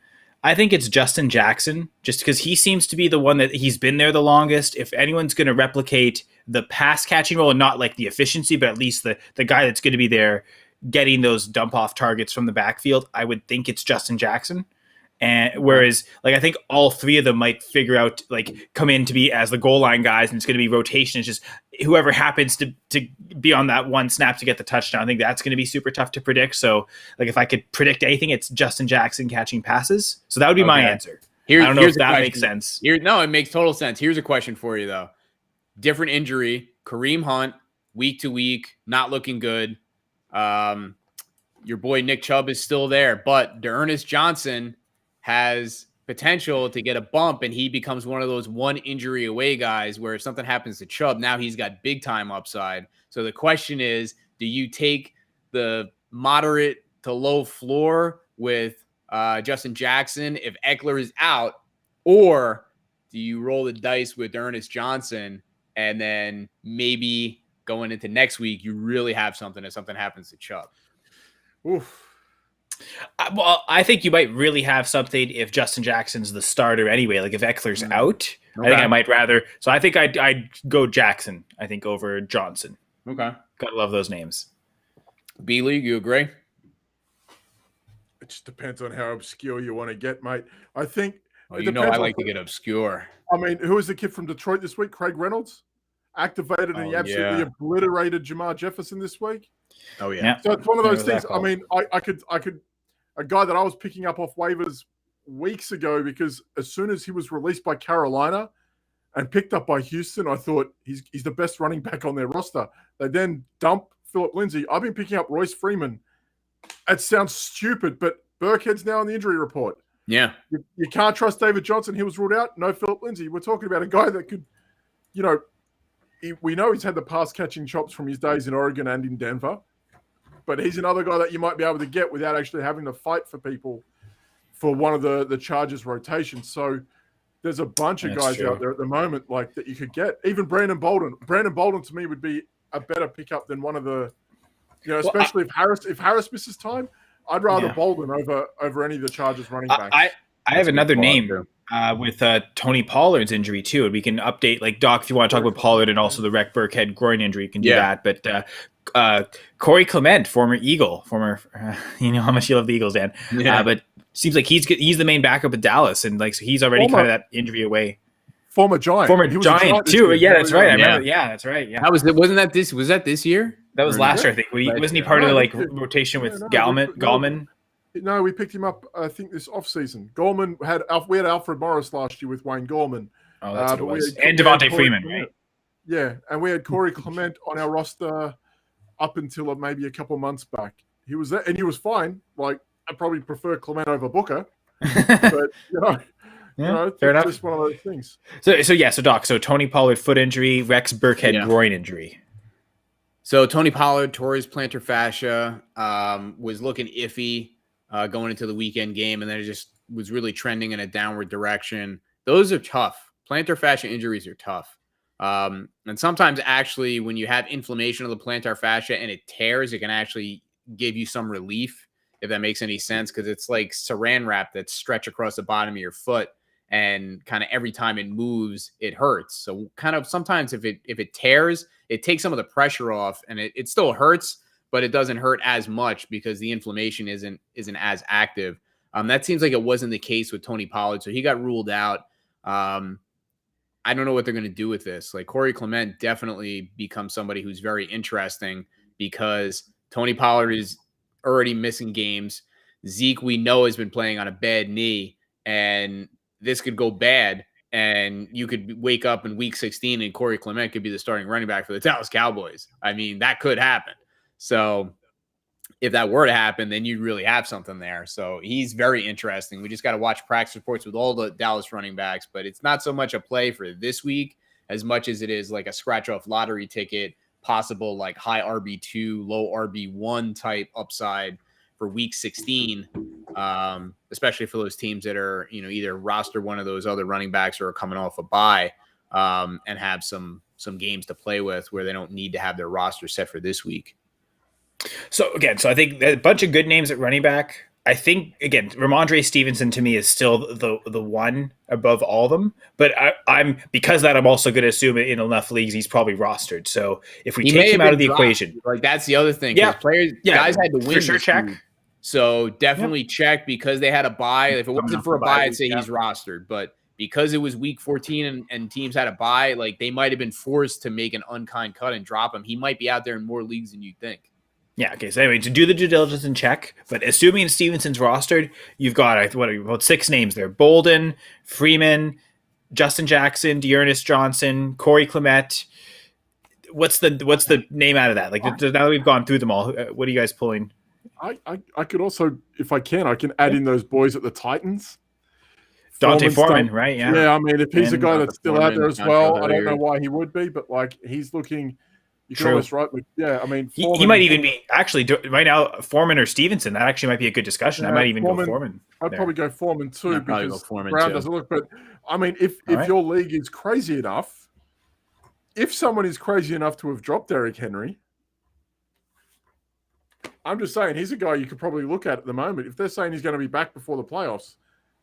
A: I think it's Justin Jackson, just because he seems to be the one that he's been there the longest. If anyone's going to replicate the pass catching role and not like the efficiency, but at least the guy that's going to be there getting those dump off targets from the backfield, I would think it's Justin Jackson. And whereas I think all three of them might figure out, come in to be as the goal line guys, and it's going to be rotation. It's just whoever happens to be on that one snap to get the touchdown. I think that's going to be super tough to predict. So if I could predict anything, it's Justin Jackson catching passes. So that would be my answer. I don't know if that makes sense.
B: No, it makes total sense. Here's a question for you though. Different injury, Kareem Hunt, week to week, not looking good. Your boy Nick Chubb is still there, but D'Ernest Johnson has potential to get a bump, and he becomes one of those one injury away guys where if something happens to Chubb, now he's got big time upside. So the question is, do you take the moderate to low floor with Justin Jackson if Eckler is out, or do you roll the dice with Ernest Johnson and then maybe going into next week, you really have something if something happens to Chubb?
C: Oof.
A: Well, I think you might really have something if Justin Jackson's the starter anyway. If Eckler's out, I think I might rather. So I think I'd go Jackson, I think, over Johnson.
B: Okay.
A: Gotta love those names.
B: B-League, you agree?
C: It just depends on how obscure you want to get, mate. I think.
B: Well, I like to get obscure.
C: I mean, who was the kid from Detroit this week? Craig Reynolds? Activated and he absolutely obliterated Jamar Jefferson this week.
B: Oh, yeah.
C: So it's one of those things. I mean, I could a guy that I was picking up off waivers weeks ago, because as soon as he was released by Carolina and picked up by Houston, I thought he's the best running back on their roster. They then dump Phillip Lindsay. I've been picking up Royce Freeman. It sounds stupid, but Burkhead's now on the injury report.
B: Yeah.
C: You can't trust David Johnson. He was ruled out. No Phillip Lindsay. We're talking about a guy that could, we know he's had the pass catching chops from his days in Oregon and in Denver. But he's another guy that you might be able to get without actually having to fight for people for one of the Chargers rotations. So there's a bunch of guys out there at the moment that you could get. Even Brandon Bolden. Brandon Bolden to me would be a better pickup than one of the, especially if Harris misses time. I'd rather Bolden over any of the Chargers running backs.
A: I have another name with Tony Pollard's injury too, and we can update. Doc, if you want to talk about Pollard and also the Rec Burkhead groin injury, you can do that. But Corey Clement, former Eagle, you know how much you love the Eagles, Dan. Yeah. But seems like he's the main backup at Dallas, and so he's already kind of that injury away.
C: Former Giant,
A: too. Yeah, that's right. I remember. Yeah, that's right. Yeah,
B: was that this year?
A: That was last year, I think. Wasn't he part of the rotation with Gallman?
C: No, we picked him up. I think this offseason. We had Alfred Morris last year with Wayne Gorman.
A: Oh, that's what it was. And Devontae Freeman, right?
C: Yeah, and we had Corey Clement on our roster up until maybe a couple months back. He was there, and he was fine. I probably prefer Clement over Booker, but
A: fair enough.
C: Just one of those things.
B: So
A: Doc. So Tony Pollard foot injury, Rex Burkhead groin injury.
B: So Tony Pollard tore his plantar fascia, was looking iffy going into the weekend game, and then it just was really trending in a downward direction. those are tough. Plantar fascia injuries are tough. And sometimes actually when you have inflammation of the plantar fascia and it tears, it can actually give you some relief, if that makes any sense, because it's like saran wrap that's stretched across the bottom of your foot, and kind of every time it moves, it hurts. So kind of sometimes if it tears, it takes some of the pressure off, and it still hurts, but it doesn't hurt as much because the inflammation isn't as active. That seems like it wasn't the case with Tony Pollard, so he got ruled out. I don't know what they're going to do with this. Like Corey Clement definitely becomes somebody who's very interesting because Tony Pollard is already missing games. Zeke, we know, has been playing on a bad knee, and this could go bad. And you could wake up in week 16 and Corey Clement could be the starting running back for the Dallas Cowboys. I mean, that could happen. So if that were to happen, then you'd really have something there. So he's very interesting. We just got to watch practice reports with all the Dallas running backs, but it's not so much a play for this week as much as it is like a scratch off lottery ticket, possible like high RB2, low RB1 type upside for week 16, especially for those teams that are, either roster one of those other running backs or are coming off a bye, and have some games to play with where they don't need to have their roster set for this week.
A: So I think a bunch of good names at running back. I think, again, Ramondre Stevenson to me is still the one above all of them. But I'm also going to assume in enough leagues he's probably rostered. So if we take him out of the equation,
B: like that's the other thing.
A: Yeah,
B: guys had to win
A: for sure. Check.
B: Week, so definitely check because they had a bye. If it wasn't for a bye, I'd say he's rostered. But because it was week 14 and teams had a bye, like they might have been forced to make an unkind cut and drop him. He might be out there in more leagues than you think. Yeah.
A: Okay. So anyway, to do the due diligence and check, but assuming Stevenson's rostered, you've got about 6 names there: Bolden, Freeman, Justin Jackson, Dearness Johnson, Corey Clement. What's the name out of that? Like now that we've gone through them all, what are you guys pulling?
C: I could also, if I can add in those boys at the Titans.
A: Dante Foreman, right? Yeah.
C: Yeah. I mean, if he's a guy that's still out there as well, I don't know why he would be, but like he's looking. You can almost right, but yeah, I mean,
A: Foreman, he might even be actually right now Foreman or Stevenson. That actually might be a good discussion. I might even go Foreman.
C: I'd probably go Foreman too because Brown doesn't look. But I mean, if your league is crazy enough, if someone is crazy enough to have dropped Derrick Henry, I'm just saying he's a guy you could probably look at the moment. If they're saying he's going to be back before the playoffs,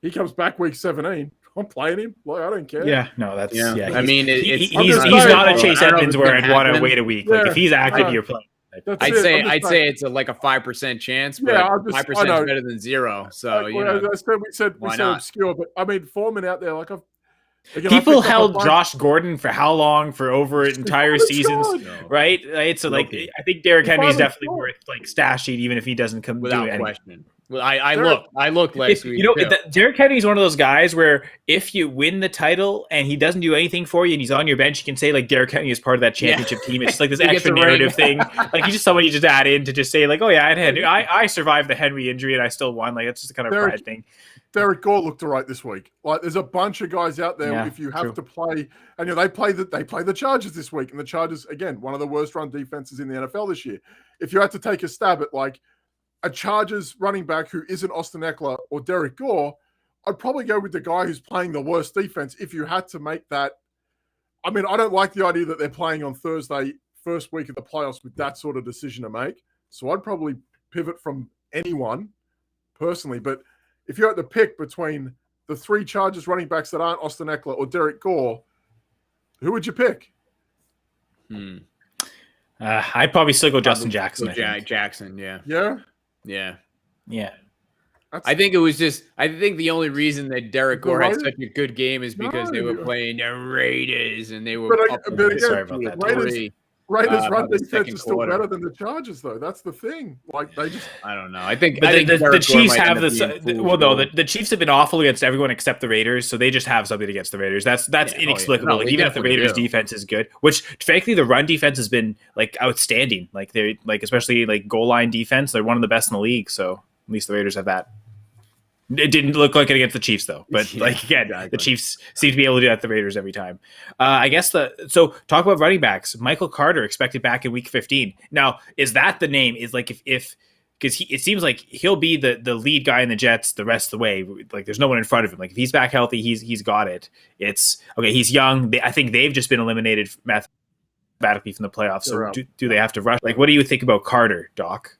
C: he comes back week 17. I'm playing him. Like, I don't care.
A: Yeah, no, that's
B: I mean,
A: he's not a Chase Edmonds where I'd want to wait a week. Like if he's active, you're playing.
B: I'd say it's like a 5% chance, but 5% is better than 0. So
C: we said obscure, but I mean Foreman out there like
A: people held Josh Gordon for how long? For over entire seasons, right? So like I think Derrick Henry is definitely worth like stashing, even if he doesn't come
B: without
A: do
B: question. Well, I looked last week.
A: Derrick Henry is one of those guys where if you win the title and he doesn't do anything for you and he's on your bench, you can say like Derrick Henry is part of that championship team. It's just like this extra narrative thing. Like he's just someone you just add in to just say like, oh yeah, I survived the Henry injury and I still won. Like that's just a kind of pride thing.
C: Derek Gore looked all right this week. Like there's a bunch of guys out there if you have to play, and they play the Chargers this week, and the Chargers again one of the worst run defenses in the NFL this year. If you had to take a stab at like a Chargers running back who isn't Austin Eckler or Derek Gore, I'd probably go with the guy who's playing the worst defense if you had to make that. I mean, I don't like the idea that they're playing on Thursday, first week of the playoffs, with that sort of decision to make. So I'd probably pivot from anyone personally. But if you had to pick between the 3 Chargers running backs that aren't Austin Eckler or Derek Gore, who would you pick?
A: I'd probably still go Justin Jackson.
B: Jackson, yeah.
A: Yeah.
B: I think the only reason that Derek Gore had such a good game is because they were playing the Raiders and they were
A: sorry about that.
C: Raiders run defense is still better than the Chargers, though. That's the thing. Like I don't
B: know. I think
A: the Chiefs have this. The Chiefs have been awful against everyone except the Raiders, so they just have something against the Raiders. That's inexplicable. Like, even if the Raiders' defense is good, which frankly the run defense has been like outstanding. Like they're like especially like goal line defense, they're one of the best in the league. So at least the Raiders have that. It didn't look like it against the Chiefs, though. But the Chiefs seem to be able to do that to the Raiders every time. I guess so talk about running backs. Michael Carter expected back in week 15. Now, is that the name? Is like if because it seems like he'll be the lead guy in the Jets the rest of the way. Like there's no one in front of him. Like if he's back healthy, he's got it. It's okay. He's young. I think they've just been eliminated mathematically from the playoffs. So do they have to rush? Like, what do you think about Carter, Doc?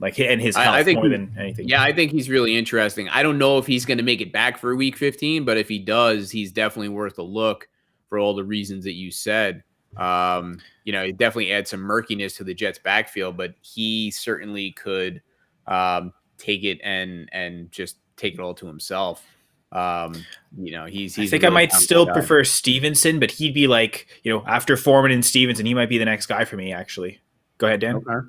A: Like, and his health more than anything.
B: Yeah, I think he's really interesting. I don't know if he's going to make it back for week 15, but if he does, he's definitely worth a look for all the reasons that you said. You know, it definitely adds some murkiness to the Jets backfield, but he certainly could take it and just take it all to himself. You know, he's
A: I think I might still prefer Stevenson, but he'd be like, you know, after Foreman and Stevenson, he might be the next guy for me, actually. Go ahead, Dan.
B: Okay.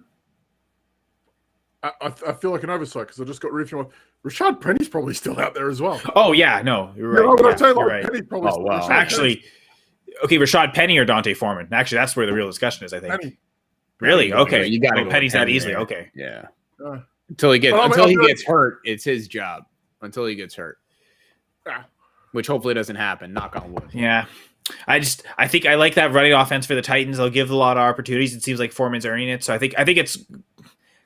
C: I feel like an oversight because I just got riffing. Rashad Penny's probably still out there as well.
A: Oh yeah, no, you're right.
C: You know,
A: yeah,
C: saying,
A: you're
C: like,
A: right.
C: Penny probably
B: Oh wow.
A: Actually, okay, Rashad Penny or Dante Foreman? Actually, that's where the real discussion is. I think.
C: Penny.
A: Really? Okay,
B: You got to go
A: Penny's that
B: Penny
A: easily.
B: there.
A: Okay.
B: Yeah. Until he gets hurt, it's his job. Until he gets hurt, which hopefully doesn't happen. Knock on wood.
A: Yeah. I think I like that running offense for the Titans. They'll give a lot of opportunities. It seems like Foreman's earning it. So I think it's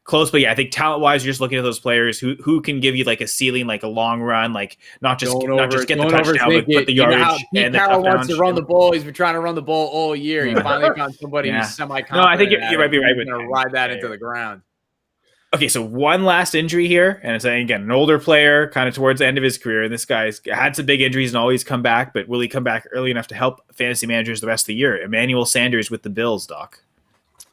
A: close, but yeah, I think talent-wise, you're just looking at those players who can give you like a ceiling, like a long run, like not just get the touchdown, but put the yardage and the
B: Carroll
A: touchdowns.
B: wants to run the ball. He's been trying to run the ball all year. He finally found somebody who's semi-confident.
A: No, I think you might be right with
B: going to ride that into the ground.
A: Okay, so one last injury here, and it's again an older player, kind of towards the end of his career. And this guy's had some big injuries and always come back, but will he come back early enough to help fantasy managers the rest of the year? Emmanuel Sanders with the Bills, Doc.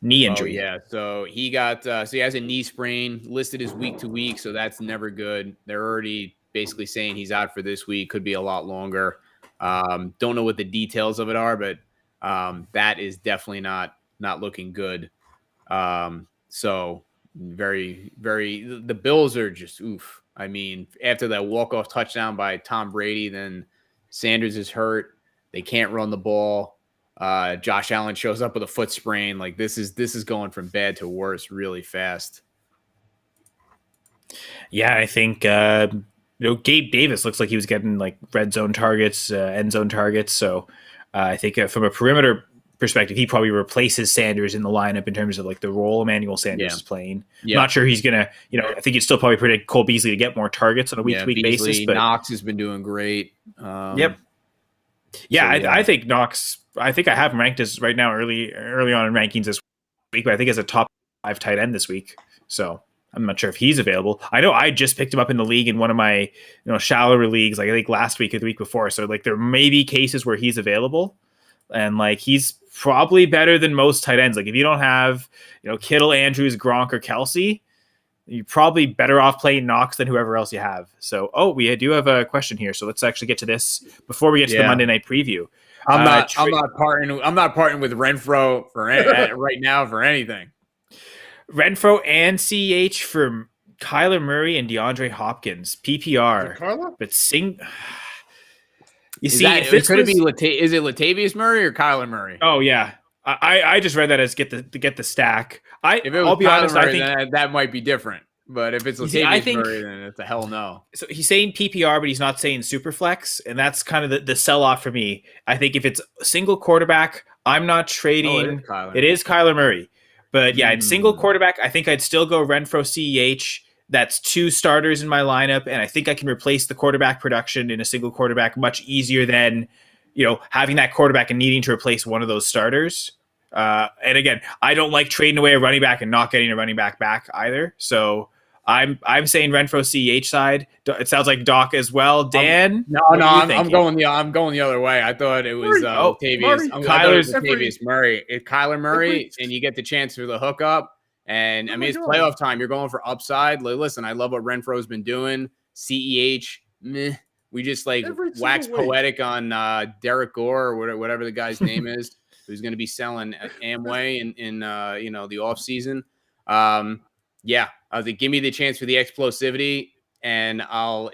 A: Knee injury.
B: Oh, yeah. So he got so he has a knee sprain, listed as week to week, so that's never good. They're already basically saying he's out for this week, could be a lot longer. Don't know what the details of it are, but that is definitely not looking good. So very, very the Bills are just oof. I mean, after that walk-off touchdown by Tom Brady, then Sanders is hurt. They can't run the ball. Josh Allen shows up with a foot sprain. Like this is going from bad to worse really fast.
A: Yeah, I think Gabe Davis looks like he was getting like red zone targets, end zone targets. So I think from a perimeter perspective, he probably replaces Sanders in the lineup in terms of like the role Emmanuel Sanders is playing. Yeah. I'm not sure he's gonna, I think you'd still probably predict Cole Beasley to get more targets on a week-to-week basis. But
B: Knox has been doing great.
A: Yep. Yeah, so, I think Knox. I think I have him ranked as right now early on in rankings this week, but I think as a top 5 tight end this week. So I'm not sure if he's available. I know I just picked him up in the league in one of my shallower leagues, like I think last week or the week before. So like there may be cases where he's available, and like he's probably better than most tight ends. Like if you don't have Kittle, Andrews, Gronk, or Kelsey, you're probably better off playing Knox than whoever else you have. So, we do have a question here. So let's actually get to this before we get to the Monday night preview.
B: I'm not partnering with Renfro for right now for anything.
A: Renfro and CH for Kyler Murray and DeAndre Hopkins PPR. But you see,
B: could it be is it Latavius Murray or Kyler Murray?
A: Oh yeah. I just read that as get the stack.
B: If it was Kyler Murray, then that might be different. But if it's Latavius Murray, then it's a hell no.
A: So he's saying PPR, but he's not saying Superflex, and that's kind of the sell-off for me. I think if it's single quarterback, I'm not trading. It is Kyler Murray. But yeah, in single quarterback, I think I'd still go Renfro CEH. That's 2 starters in my lineup, and I think I can replace the quarterback production in a single quarterback much easier than having that quarterback and needing to replace one of those starters. And again, I don't like trading away a running back and not getting a running back either. So I'm saying Renfro CEH side. It sounds like Doc as well. Dan,
B: I'm going the other way. I thought it was Latavius Murray. It's Kyler Murray, and you get the chance for the hookup. And I mean, it's playoff time. You're going for upside. Listen, I love what Renfro's been doing. CEH, meh. We just wax poetic on Derek Gore or whatever the guy's name is, who's going to be selling Amway in the off season. I was like, give me the chance for the explosivity, and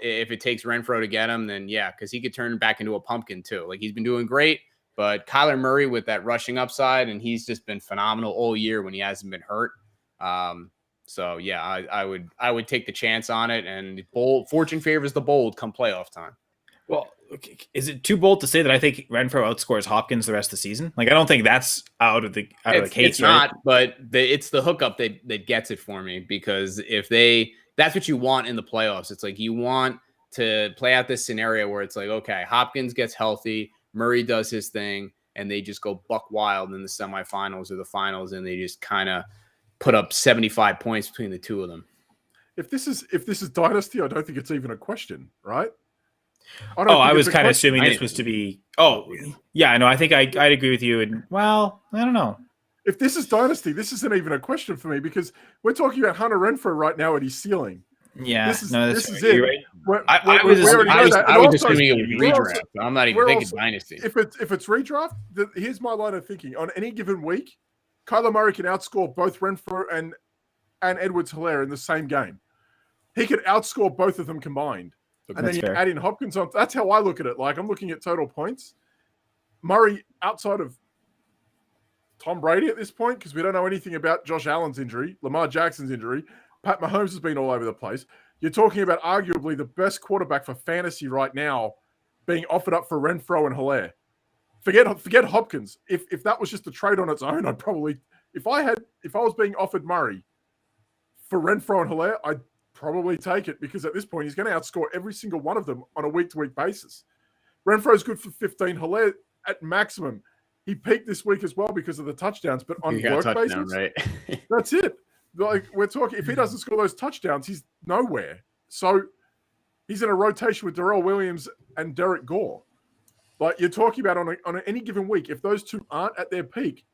B: if it takes Renfro to get him, then because he could turn back into a pumpkin too. Like he's been doing great, but Kyler Murray with that rushing upside, and he's just been phenomenal all year when he hasn't been hurt. I would take the chance on it, and fortune favors the bold come playoff time.
A: Well, is it too bold to say that I think Renfrow outscores Hopkins the rest of the season? Like, I don't think that's out of the case.
B: It's
A: right?
B: not, but it's the hookup that gets it for me, because that's what you want in the playoffs. It's like you want to play out this scenario where it's like, okay, Hopkins gets healthy, Murray does his thing, and they just go buck wild in the semifinals or the finals, and they just kind of put up 75 points between the two of them.
C: If this is Dynasty, I don't think it's even a question, right?
A: I was kind of assuming this was to be. Oh, yeah, no, I think I'd agree with you. And well, I don't know.
C: If this is Dynasty, this isn't even a question for me, because we're talking about Hunter Renfrow right now at his ceiling.
A: Yeah,
C: this is it.
A: Right.
B: I was assuming it was redraft. I'm not even thinking Dynasty.
C: If it's redraft, here's my line of thinking. On any given week, Kyler Murray can outscore both Renfrow and Edwards-Helaire in the same game. He could outscore both of them combined. And then you add in Hopkins on. That's how I look at it. Like, I'm looking at total points. Murray, outside of Tom Brady at this point, because we don't know anything about Josh Allen's injury, Lamar Jackson's injury, Pat Mahomes has been all over the place. You're talking about arguably the best quarterback for fantasy right now being offered up for Renfrow and Helaire. Forget Hopkins. If that was just a trade on its own, I'd probably, if I was being offered Murray for Renfrow and Helaire, I'd probably take it, because at this point he's going to outscore every single one of them on a week-to-week basis. Renfro's good for 15. Helaire at maximum. He peaked this week as well because of the touchdowns, but on work basis,
B: right?
C: That's it. Like, we're talking, if he doesn't score those touchdowns, he's nowhere. So he's in a rotation with Darrell Williams and Derek Gore. Like, you're talking about on any given week, if those two aren't at their peak,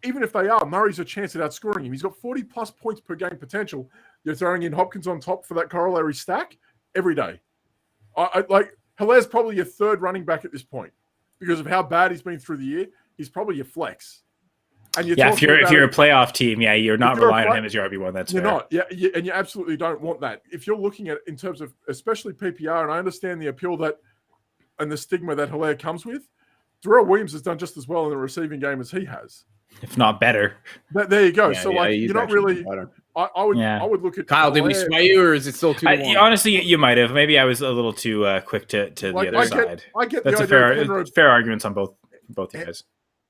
C: even if they are, Murray's a chance at outscoring him. He's got 40-plus points per game potential. You're throwing in Hopkins on top for that corollary stack every day. I like, Hilaire's probably your third running back at this point because of how bad he's been through the year. He's probably your flex. And
A: if you're a playoff team, you're not relying on him as your RB1. That's
C: you're
A: fair.
C: not. Yeah, and you absolutely don't want that. If you're looking at it in terms of especially PPR, and I understand the appeal that and the stigma that Helaire comes with, Darrell Williams has done just as well in the receiving game as he has,
A: if not better.
C: There you go. So you're not really. I would look at
B: Kyle.
C: Helaire.
B: Did we sway you, or is it still too long?
A: Honestly, you might have. Maybe I was a little too quick to the other side.
C: I get
A: that's a fair arguments on both you guys.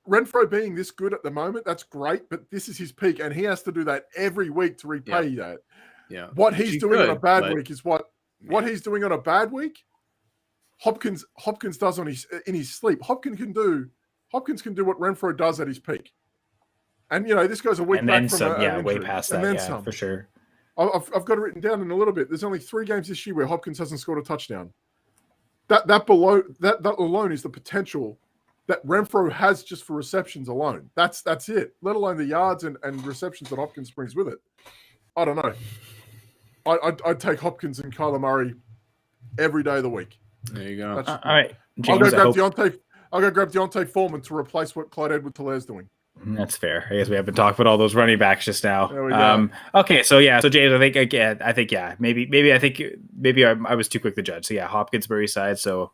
C: Renfrow being this good at the moment, that's great, but this is his peak, and he has to do that every week to repay that.
B: Yeah.
C: What he's doing on a bad week is what he's doing on a bad week. Hopkins does in his sleep. Hopkins can do what Renfrow does at his peak. And this goes a week back from
A: way past that, and then for sure.
C: I've got it written down in a little bit. There's only 3 games this year where Hopkins hasn't scored a touchdown. That alone is the potential that Renfrow has just for receptions alone. That's it. Let alone the yards and receptions that Hopkins brings with it. I don't know. I'd take Hopkins and Kyler Murray every day of the week.
B: There you go.
A: All right,
C: James, I'll go grab Deontay Foreman to replace what Clyde Edwards-Hilaire's doing.
A: That's fair. I guess we haven't talked about all those running backs just now.
C: There we go.
A: Okay, so James, maybe I was too quick to judge. So Hopkins, Murray side. So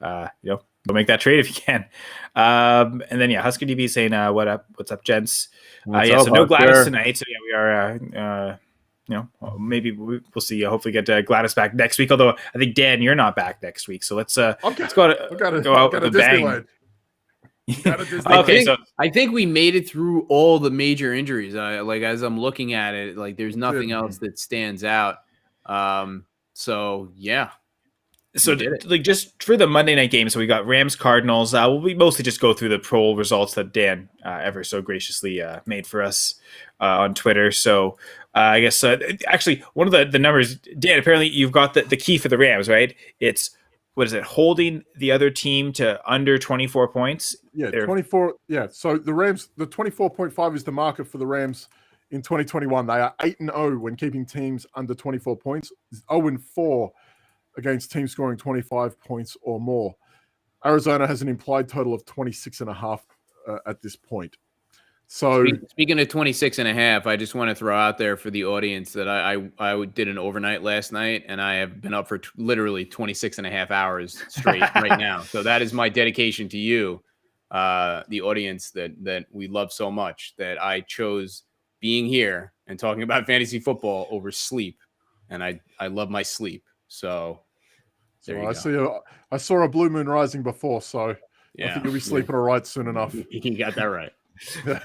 A: go make that trade if you can. And then Husker DB saying what's up, gents? So no Gladys tonight. So we are. Maybe we'll see. Hopefully, get Gladys back next week. Although I think Dan, you're not back next week. So let's go out with a bang.
B: I think we made it through all the major injuries. As I'm looking at it, there's nothing else that stands out. So
A: just for the Monday night game, so we got Rams Cardinals. We'll mostly just go through the poll results that Dan ever so graciously made for us on Twitter. So I guess actually one of the numbers, Dan, apparently you've got the key for the Rams, right? It's what is it? Holding the other team to under 24 points.
C: Yeah, 24. Yeah. So the Rams, the 24.5 is the marker for the Rams in 2021. They are 8-0 when keeping teams under 24 points. 0-4 against teams scoring 25 points or more. Arizona has an implied total of 26.5 at this point. So
B: speaking of 26.5, I just want to throw out there for the audience that I did an overnight last night, and I have been up for literally 26.5 hours straight right now. So that is my dedication to you, the audience that we love so much, that I chose being here and talking about fantasy football over sleep. And I love my sleep. So There
C: So
B: you go.
C: I saw a blue moon rising before, so I
B: Yeah.
C: think you'll be sleeping all right soon enough.
B: You got that right.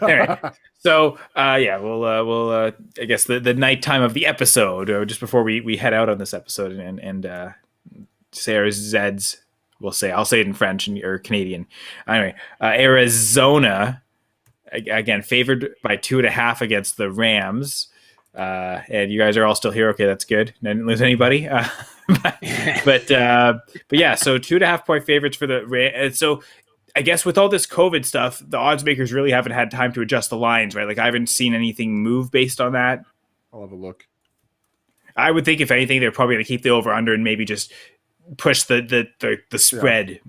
A: All right. So we'll I guess the nighttime of the episode, just before we head out on this episode and say our Zeds. We'll say I'll say it in French or Canadian. Anyway, Arizona again favored by 2.5 against the Rams. And you guys are all still here. Okay, that's good. I didn't lose anybody. But yeah, so 2.5 point favorites for the Rams. So I guess with all this COVID stuff, the odds makers really haven't had time to adjust the lines, right? Like I haven't seen anything move based on that.
C: I'll have a look.
A: I would think if anything, they're probably going to keep the over under and maybe just push the spread,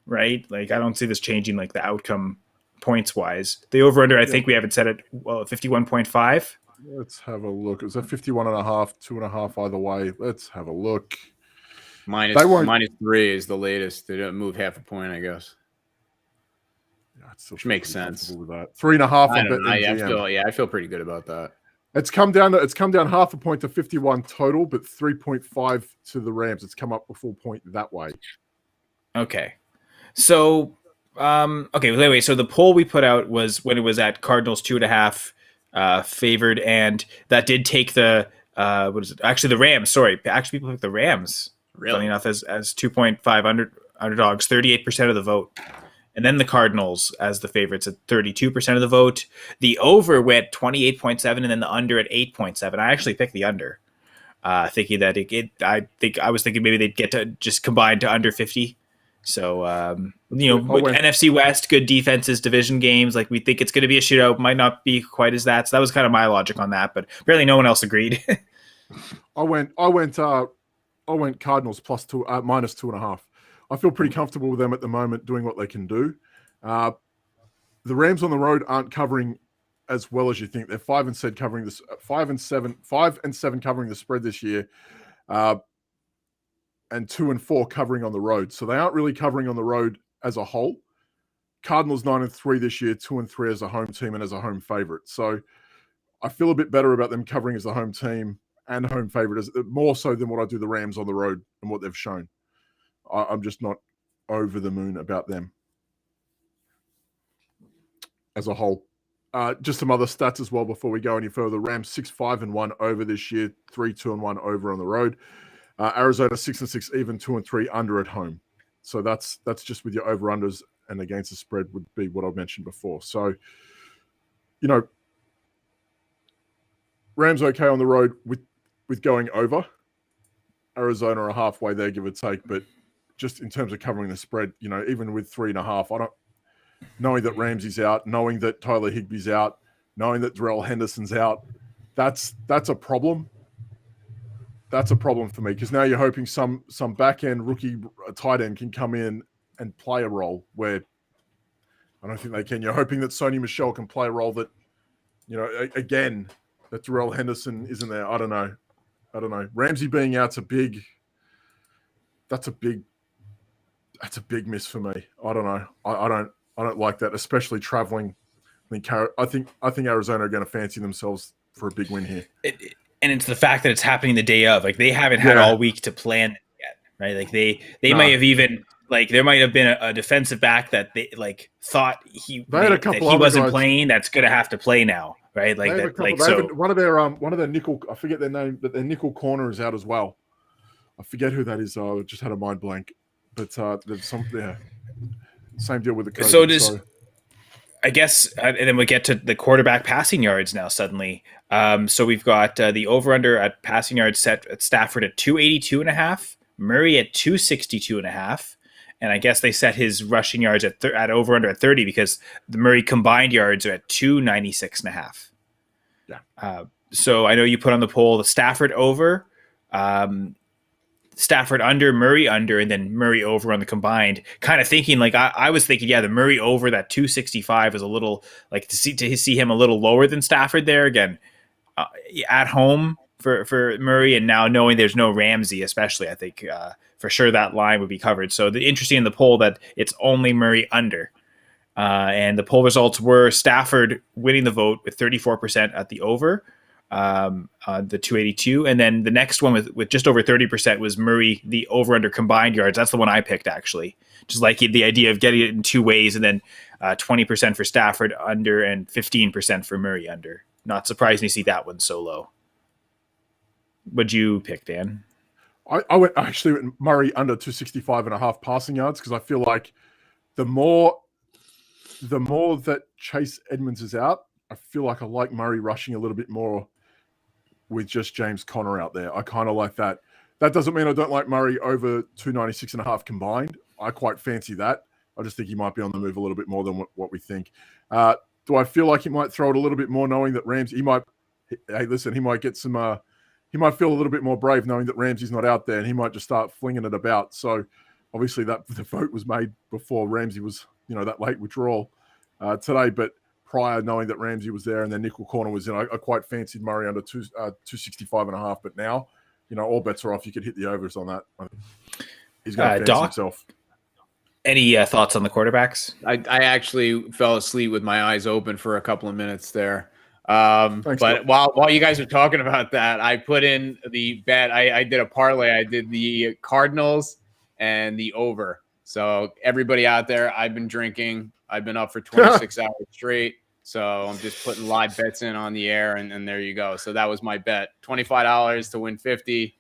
A: right? Like I don't see this changing like the outcome points wise. The over under, I think we haven't set it 51.5.
C: Let's have a look. It was a 51.5, 2.5 either way. Let's have a look.
B: Minus 3 is the latest. They don't move half a point, I guess. Which makes sense.
C: With that. 3.5.
B: I feel pretty good about that.
C: It's come down half a point to 51 total, but 3.5 to the Rams. It's come up a full point that way.
A: Okay. So anyway, so the poll we put out was when it was at Cardinals 2.5 favored, and that did take the Actually, the Rams. Sorry, actually, people picked the Rams.
B: Really?
A: Funny enough, as 2.5 underdogs, 38% of the vote. And then the Cardinals as the favorites at 32% of the vote. The over went 28.7, and then the under at 8.7. I actually picked the under, thinking that I was thinking maybe they'd get to just combine to under 50. So NFC West, good defenses, division games. Like we think it's going to be a shootout. Might not be quite as that. So that was kind of my logic on that. But apparently no one else agreed.
C: I went Cardinals minus 2.5. I feel pretty comfortable with them at the moment doing what they can do. The Rams on the road aren't covering as well as you think. They're 5-7 covering this 5-7 covering the spread this year, and 2-4 covering on the road. So they aren't really covering on the road as a whole. Cardinals 9-3 this year, 2-3 as a home team and as a home favorite. So I feel a bit better about them covering as a home team and home favorite, more so than what I do the Rams on the road and what they've shown. I'm just not over the moon about them as a whole. Just some other stats as well before we go any further. Rams 6-5-1 over this year, 3-2-1 over on the road. Arizona 6-6 even, 2-3 under at home. So that's just with your over unders and against the spread would be what I mentioned before. So, Rams okay on the road with going over. Arizona are halfway there, give or take, but just in terms of covering the spread, even with 3.5, knowing that Ramsey's out, knowing that Tyler Higbee's out, knowing that Darrell Henderson's out, that's a problem. That's a problem for me because now you're hoping some back end rookie tight end can come in and play a role where I don't think they can. You're hoping that Sony Michel can play a role that, again, that Darrell Henderson isn't there. I don't know. Ramsey being out's a big miss for me. I don't know. I don't like that, especially traveling. I think Arizona are going to fancy themselves for a big win here.
A: And it's the fact that it's happening the day of. Like they haven't had all week to plan it yet, right? Like they might have even there might have been a defensive back that they thought he wasn't playing. That's going to have to play now, right? Like that.
C: One of their nickel, I forget their name, but their nickel corner is out as well. I forget who that is. I just had a mind blank. But there's same deal with the COVID.
A: I guess, and then we get to the quarterback passing yards now suddenly. So we've got the over-under at passing yards set at Stafford at 282.5, Murray at 262.5, and I guess they set his rushing yards at over-under at 30 because the Murray combined yards are at 296.5.
C: Yeah.
A: So I know you put on the poll the Stafford over, Stafford under, Murray under, and then Murray over on the combined. Kind of thinking I was thinking, the Murray over that 265 is a little to see him a little lower than Stafford there again at home for Murray, and now knowing there's no Ramsey, especially I think for sure that line would be covered. So the interesting in the poll that it's only Murray under, and the poll results were Stafford winning the vote with 34% at the over. the 282. And then the next one with just over 30% was Murray, the over under combined yards. That's the one I picked, actually. Just like the idea of getting it in two ways, and then 20% for Stafford under and 15% for Murray under. Not surprising to see that one so low. What'd you pick, Dan?
C: I actually went Murray under 265.5 passing yards, because I feel like the more that Chase Edmonds is out, I feel like I like Murray rushing a little bit more with just James Conner out there. I kind of like that. That doesn't mean I don't like Murray over 296.5 combined. I quite fancy that. I just think he might be on the move a little bit more than what we think. Do I feel like he might throw it a little bit more, knowing that Ramsey, he might get some, he might feel a little bit more brave knowing that Ramsey's not out there, and he might just start flinging it about. So obviously the vote was made before Ramsey was, that late withdrawal today, but prior, knowing that Ramsey was there and then nickel corner was in, I quite fancied Murray under 265.5. But now, all bets are off. You could hit the overs on that. He's going to fancy himself.
A: Any thoughts on the quarterbacks?
B: I actually fell asleep with my eyes open for a couple of minutes there. But while you guys are talking about that, I put in the bet. I did a parlay. I did the Cardinals and the over. So everybody out there, I've been drinking. I've been up for 26 hours straight. So I'm just putting live bets in on the air, and there you go. So that was my bet. $25 to win 50.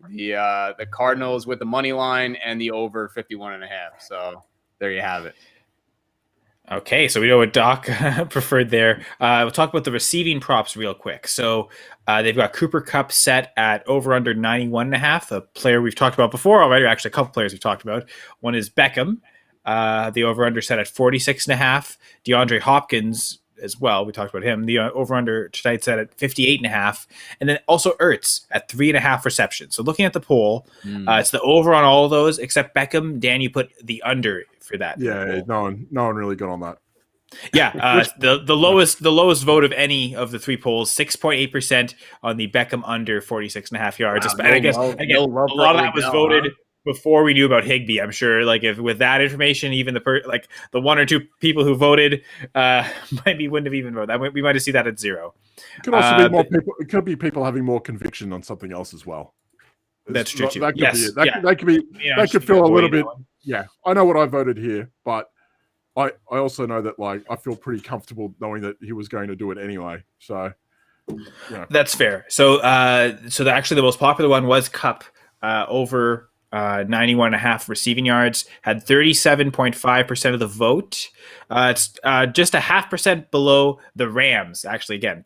B: The Cardinals with the money line and the over 51.5. So there you have it.
A: Okay, so we know what Doc preferred there. We'll talk about the receiving props real quick. So they've got Cooper Kupp set at over under 91.5. A player we've talked about before already, or actually a couple players we've talked about. One is Beckham. The over under set at 46.5. DeAndre Hopkins as well. We talked about him. The over under tonight set at 58.5. And then also Ertz at 3.5 receptions. So looking at the poll, it's the over on all of those except Beckham. Dan, you put the under for that.
C: Yeah, no one really got on that.
A: Yeah, the lowest vote of any of the three polls, 6.8% on the Beckham under 46.5 yards.
B: Wow,
A: and I guess again, a lot of that was voted before we knew about Higbee. I'm sure, like, if with that information, even the one or two people who voted maybe wouldn't have even voted. We might have seen that at zero.
C: It could also be more people. It could be people having more conviction on something else as well.
A: That's true too.
C: That could be it. That could be. That could feel a little bit. Yeah, I know what I voted here, but I also know that, like, I feel pretty comfortable knowing that he was going to do it anyway. So
A: that's fair. So actually the most popular one was Kupp over 91.5 receiving yards, had 37.5% of the vote. It's just 0.5% below the Rams. Actually, again,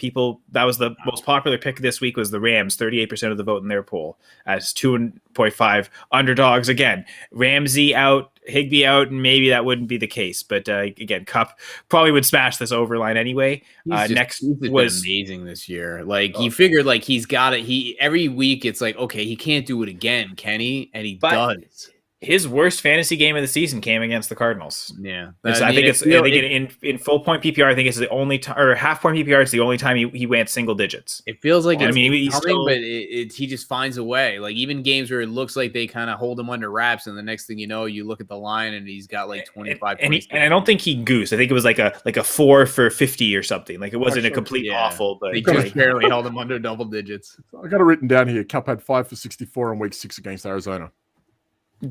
A: that was the most popular pick this week was the Rams, 38% of the vote in their poll as 2.5 underdogs. Again, Ramsey out, Higbee out, and maybe that wouldn't be the case. But again, Kupp probably would smash this over line anyway. Next was
B: amazing this year. Like, he figured, like, he's got it. Every week it's like, okay, he can't do it again, can he? And he does.
A: His worst fantasy game of the season came against the Cardinals.
B: Yeah,
A: I think in full point PPR, I think it's the only time, or half point PPR, it's the only time he went single digits.
B: It feels like
A: he's
B: coming, but he just finds a way. Like, even games where it looks like they kind of hold him under wraps, and the next thing you know, you look at the line and he's got like 25.
A: And I don't think he goosed. I think it was like a 4 for 50 or something. Like, it wasn't a complete awful, but
B: they just barely held him under double digits.
C: I got it written down here. Kupp had 5 for 64 in week 6 against Arizona.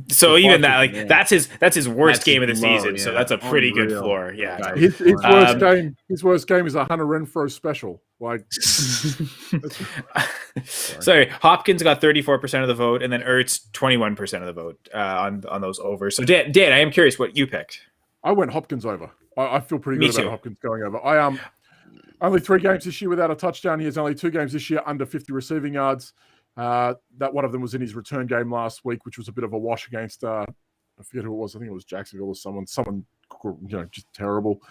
A: So even that, like, that's his worst game of the season. Yeah. So that's a pretty good floor. Yeah.
C: His worst game is a Hunter Renfrow special. Like,
A: sorry, Hopkins got 34% of the vote, and then Ertz 21% of the vote on those overs. So Dan, I am curious what you picked.
C: I went Hopkins over. I feel pretty good about Hopkins going over. I only 3 games this year without a touchdown. He has only 2 games this year under 50 receiving yards. That one of them was in his return game last week, which was a bit of a wash against I forget who it was. I think it was Jacksonville or someone just terrible.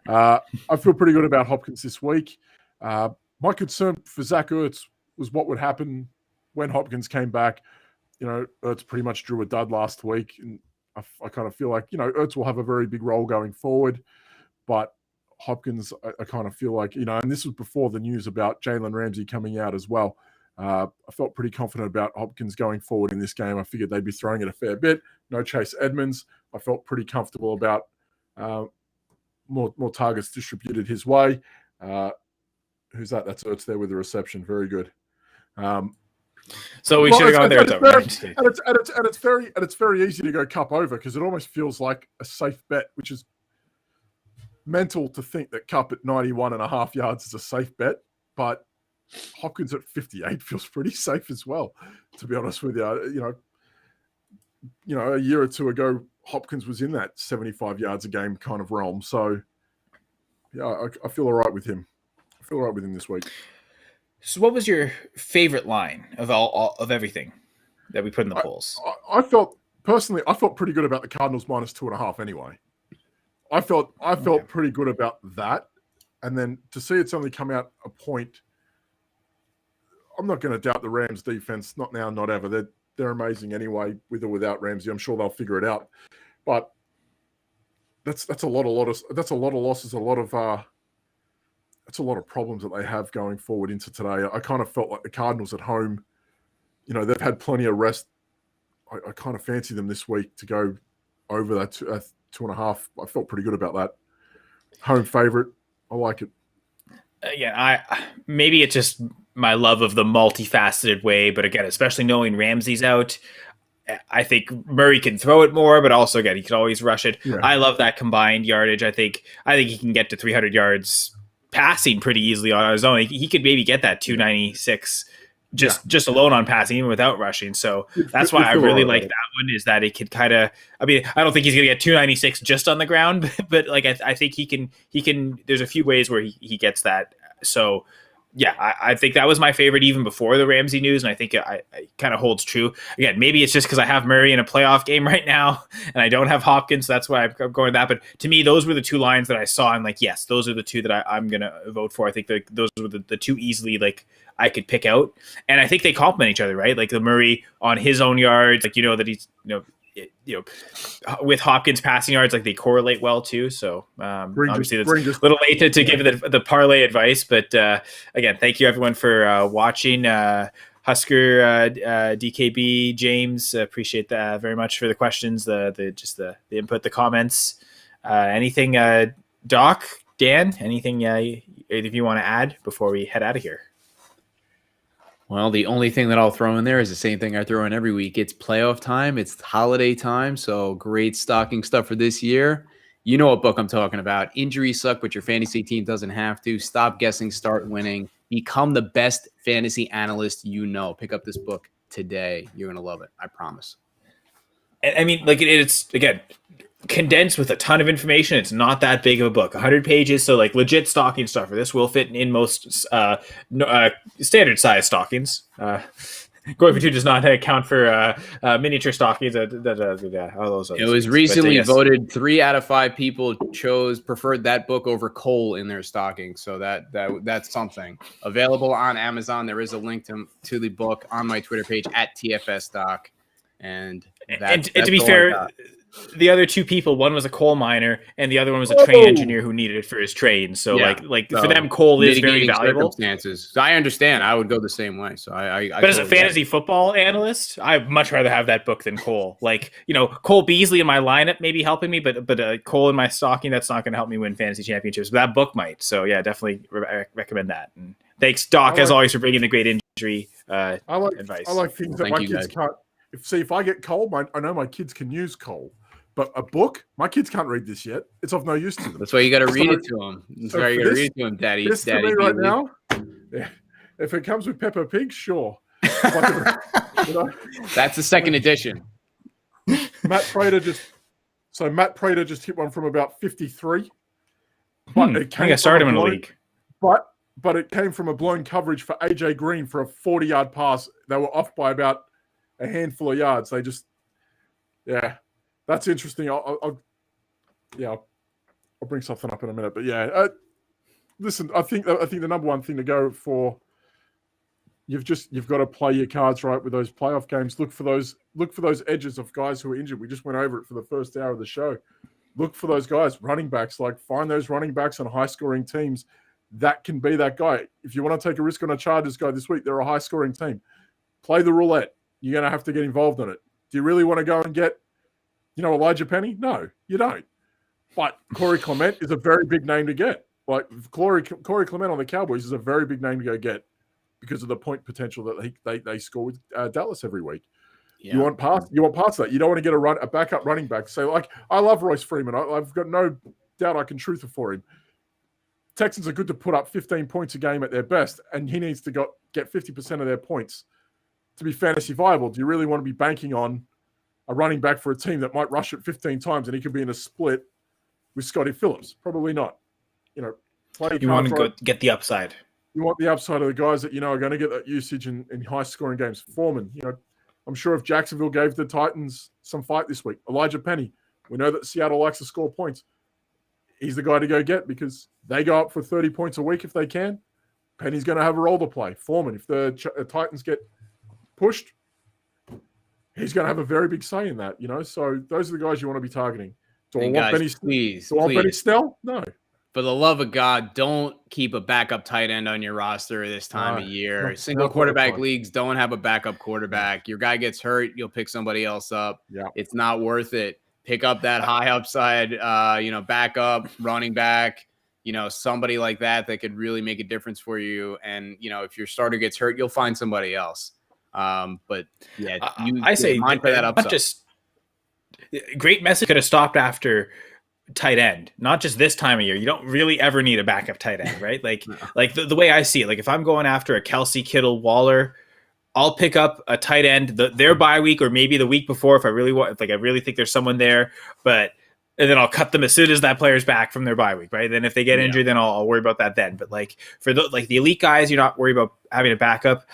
C: I feel pretty good about Hopkins this week. My concern for Zach Ertz was what would happen when Hopkins came back. Ertz pretty much drew a dud last week, and I kind of feel like Ertz will have a very big role going forward, but Hopkins, I kind of feel like, and this was before the news about Jalen Ramsey coming out as well. I felt pretty confident about Hopkins going forward in this game. I figured they'd be throwing it a fair bit. No Chase Edmonds. I felt pretty comfortable about more targets distributed his way. Who's that? That's Ertz there with the reception. Very good.
A: So we should have gone there.
C: It's very easy to go Cup over because it almost feels like a safe bet, which is mental to think that Cup at 91.5 yards is a safe bet. But Hopkins at 58 feels pretty safe as well, to be honest with you. You know, a year or two ago, Hopkins was in that 75 yards a game kind of realm. So, yeah, I feel all right with him. I feel all right with him this week.
A: So what was your favorite line of all of everything that we put in the polls?
C: I felt pretty good about the Cardinals minus 2.5 anyway. I felt pretty good about that. And then to see it's only come out a point, I'm not going to doubt the Rams defense. Not now, not ever. They're amazing anyway, with or without Ramsey. I'm sure they'll figure it out. But that's a lot of losses. That's a lot of problems that they have going forward into today. I kind of felt like the Cardinals at home, you know, they've had plenty of rest. I kind of fancy them this week to go over that 2.5. I felt pretty good about that. Home favorite. I like it.
A: Again, maybe it's just my love of the multifaceted way, but again, especially knowing Ramsey's out, I think Murray can throw it more, but also again, he can always rush it. Yeah. I love that combined yardage. I think he can get to 300 yards passing pretty easily on his own. He could maybe get that 296 just alone on passing, even without rushing. So that's why I really like that one, is that it could kind of, I mean, I don't think he's going to get 296 just on the ground, but like, I think he can, there's a few ways where he gets that. So yeah, I think that was my favorite even before the Ramsey news, and I think it kind of holds true. Again, maybe it's just because I have Murray in a playoff game right now, and I don't have Hopkins, so that's why I'm going that. But to me, those were the two lines that I saw. I'm like, yes, those are the two that I'm going to vote for. I think those were the two easily, like, I could pick out. And I think they complement each other, right? Like the Murray on his own yards, like, that he's, with Hopkins passing yards, like they correlate well too. So obviously it's a little late to give the parlay advice, but again, thank you everyone for watching. Husker, DKB, James, appreciate that very much for the questions, the input, the comments. Anything, Doc, Dan, anything either of you want to add before we head out of here?
B: Well, the only thing that I'll throw in there is the same thing I throw in every week. It's playoff time. It's holiday time. So great stocking stuff for this year. You know what book I'm talking about. Injuries suck, but your fantasy team doesn't have to. Stop guessing, start winning. Become the best fantasy analyst you know. Pick up this book today. You're going to love it. I promise.
A: I mean, like, it's, again, condensed with a ton of information. It's not that big of a book, 100 pages. So like legit stocking stuffer. This will fit in most standard size stockings. Going for two does not account for miniature stockings. All those.
B: It was recently voted 3 out of 5 people preferred that book over Cole in their stocking. So that's something. Available on Amazon. There is a link to the book on my Twitter page at TFSDoc. And to be fair, the other 2 people, one was a coal miner and the other one was a train engineer who needed it for his trade. So for them, coal is very valuable. Circumstances. I understand. I would go the same way. So
A: but as a fantasy football analyst, I'd much rather have that book than Cole. Like, Cole Beasley in my lineup may be helping me, but Cole in my stocking, that's not going to help me win fantasy championships. But that book might. So yeah, definitely recommend that. And thanks, Doc, as always, for bringing the great injury advice.
C: I like things that my kids can't. If I get Cole, I know my kids can use Cole. But a book, my kids can't read this yet. It's of no use to them.
B: That's why you got to read it to them. That's why you got to read it to them, Daddy.
C: This
B: Daddy
C: to me right now, if it comes with Peppa Pig, sure.
B: That's the second edition.
C: Matt Prater just hit one from about 53. But
A: I think I started him in a league.
C: But it came from a blown coverage for AJ Green for a 40-yard pass. They were off by about a handful of yards. They just, that's interesting. I'll bring something up in a minute. But listen, I think the number one thing to go for, you've got to play your cards right with those playoff games. Look for those edges of guys who are injured. We just went over it for the first hour of the show. Look for those guys, running backs. Like, find those running backs on high-scoring teams that can be that guy. If you want to take a risk on a Chargers guy this week, they're a high-scoring team. Play the roulette. You're going to have to get involved in it. Do you really want to go and get, Elijah Penny? No, you don't. But Corey Clement is a very big name to get. Like Corey Clement on the Cowboys is a very big name to go get because of the point potential that they score with Dallas every week. Yeah. You want past that. You don't want to get a backup running back. So, like, I love Royce Freeman. I've got no doubt I can truth it for him. Texans are good to put up 15 points a game at their best, and he needs to get 50% of their points to be fantasy viable. Do you really want to be banking on a running back for a team that might rush it 15 times and he could be in a split with Scotty Phillips? Probably not. You want
A: to get the upside.
C: You want the upside of the guys that are going to get that usage in high-scoring games. Foreman, I'm sure if Jacksonville gave the Titans some fight this week, Elijah Penny, we know that Seattle likes to score points. He's the guy to go get because they go up for 30 points a week if they can. Penny's going to have a role to play. Foreman, if the Titans get pushed, he's going to have a very big say in that. So those are the guys you want to be targeting. Do I want Benny Snell? No.
B: For the love of God, don't keep a backup tight end on your roster this time of year. Single quarterback leagues don't have a backup quarterback. Your guy gets hurt, you'll pick somebody else up. Yeah. It's not worth it. Pick up that high upside, backup, running back, somebody like that could really make a difference for you. And, if your starter gets hurt, you'll find somebody else. But yeah,
A: I say mind for that upside. Just great message could have stopped after tight end, not just this time of year. You don't really ever need a backup tight end, right? Like, like the way I see it, like if I'm going after a Kelsey, Kittle, Waller, I'll pick up a tight end their bye week or maybe the week before if I really want, like I really think there's someone there, and then I'll cut them as soon as that player's back from their bye week, right? Then if they get injured, then I'll worry about that then. But like for the elite guys, you're not worried about having a backup.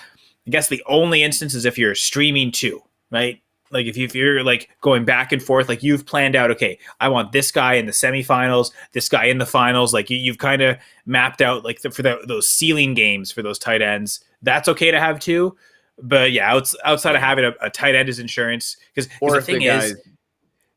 A: I guess the only instance is if you're streaming too, right? Like if you're like going back and forth, like you've planned out, okay, I want this guy in the semifinals, this guy in the finals. Like you've kind of mapped out like for those ceiling games for those tight ends. That's okay to have too. But yeah, outside of having a tight end as insurance, because the thing is,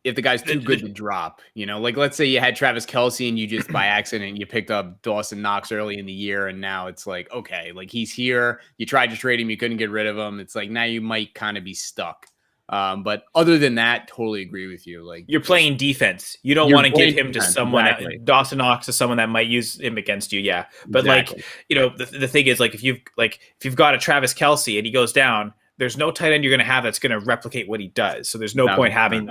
B: if the guy's too good to drop, like let's say you had Travis Kelce and you just by accident you picked up Dawson Knox early in the year, and now it's like, okay, like he's here. You tried to trade him, you couldn't get rid of him. It's like now you might kind of be stuck. But other than that, totally agree with you. Like
A: you're playing defense. You don't want to give him to someone, Dawson Knox to someone that might use him against you. Yeah. But like, the thing is like, if you've got a Travis Kelce and he goes down, there's no tight end you're going to have that's going to replicate what he does. So there's no point having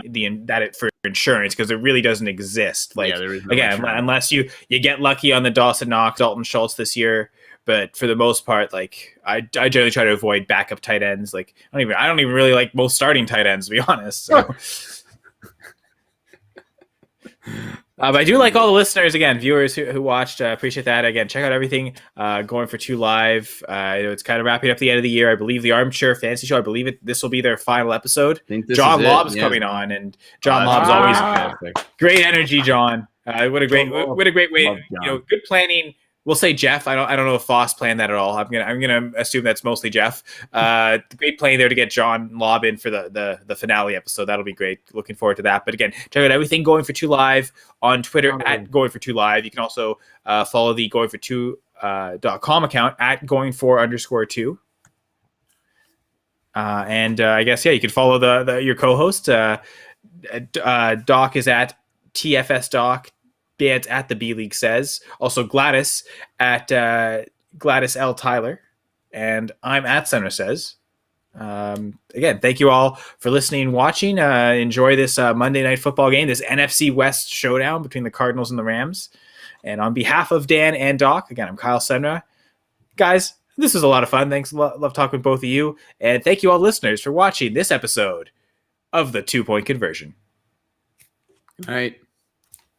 A: that for insurance because it really doesn't exist. Like again, unless you get lucky on the Dawson Knox, Dalton Schultz this year. But for the most part, like I generally try to avoid backup tight ends. Like I don't even really like most starting tight ends, to be honest. So. But I do like all the listeners, again, viewers who watched. Appreciate that. Again, check out everything Going for Two live. It's kind of wrapping up the end of the year. I believe the Armchair Fantasy Show. I believe this will be their final episode. John Lobb's coming on, and John Lobb's always great energy. John, what a great way. Good planning. We'll say Jeff. I don't know if Foss planned that at all. I'm gonna assume that's mostly Jeff. Great playing there to get John Lobb in for the finale episode. That'll be great. Looking forward to that. But again, check out everything Going for Two Live on Twitter at Going for Two Live. You can also follow the Going for Two.com account at Going4_2. And I guess you can follow your co-host. Doc is at TFS Doc. Bands at the B League Says. Also Gladys at Gladys L. Tyler. And I'm at Center Says. Again, thank you all for listening and watching. Enjoy this Monday Night Football game, this NFC West showdown between the Cardinals and the Rams. And on behalf of Dan and Doc, again, I'm Kyle Senra. Guys, this was a lot of fun. Thanks. Love talking with both of you. And thank you all listeners for watching this episode of the 2 Point Conversion.
B: All right.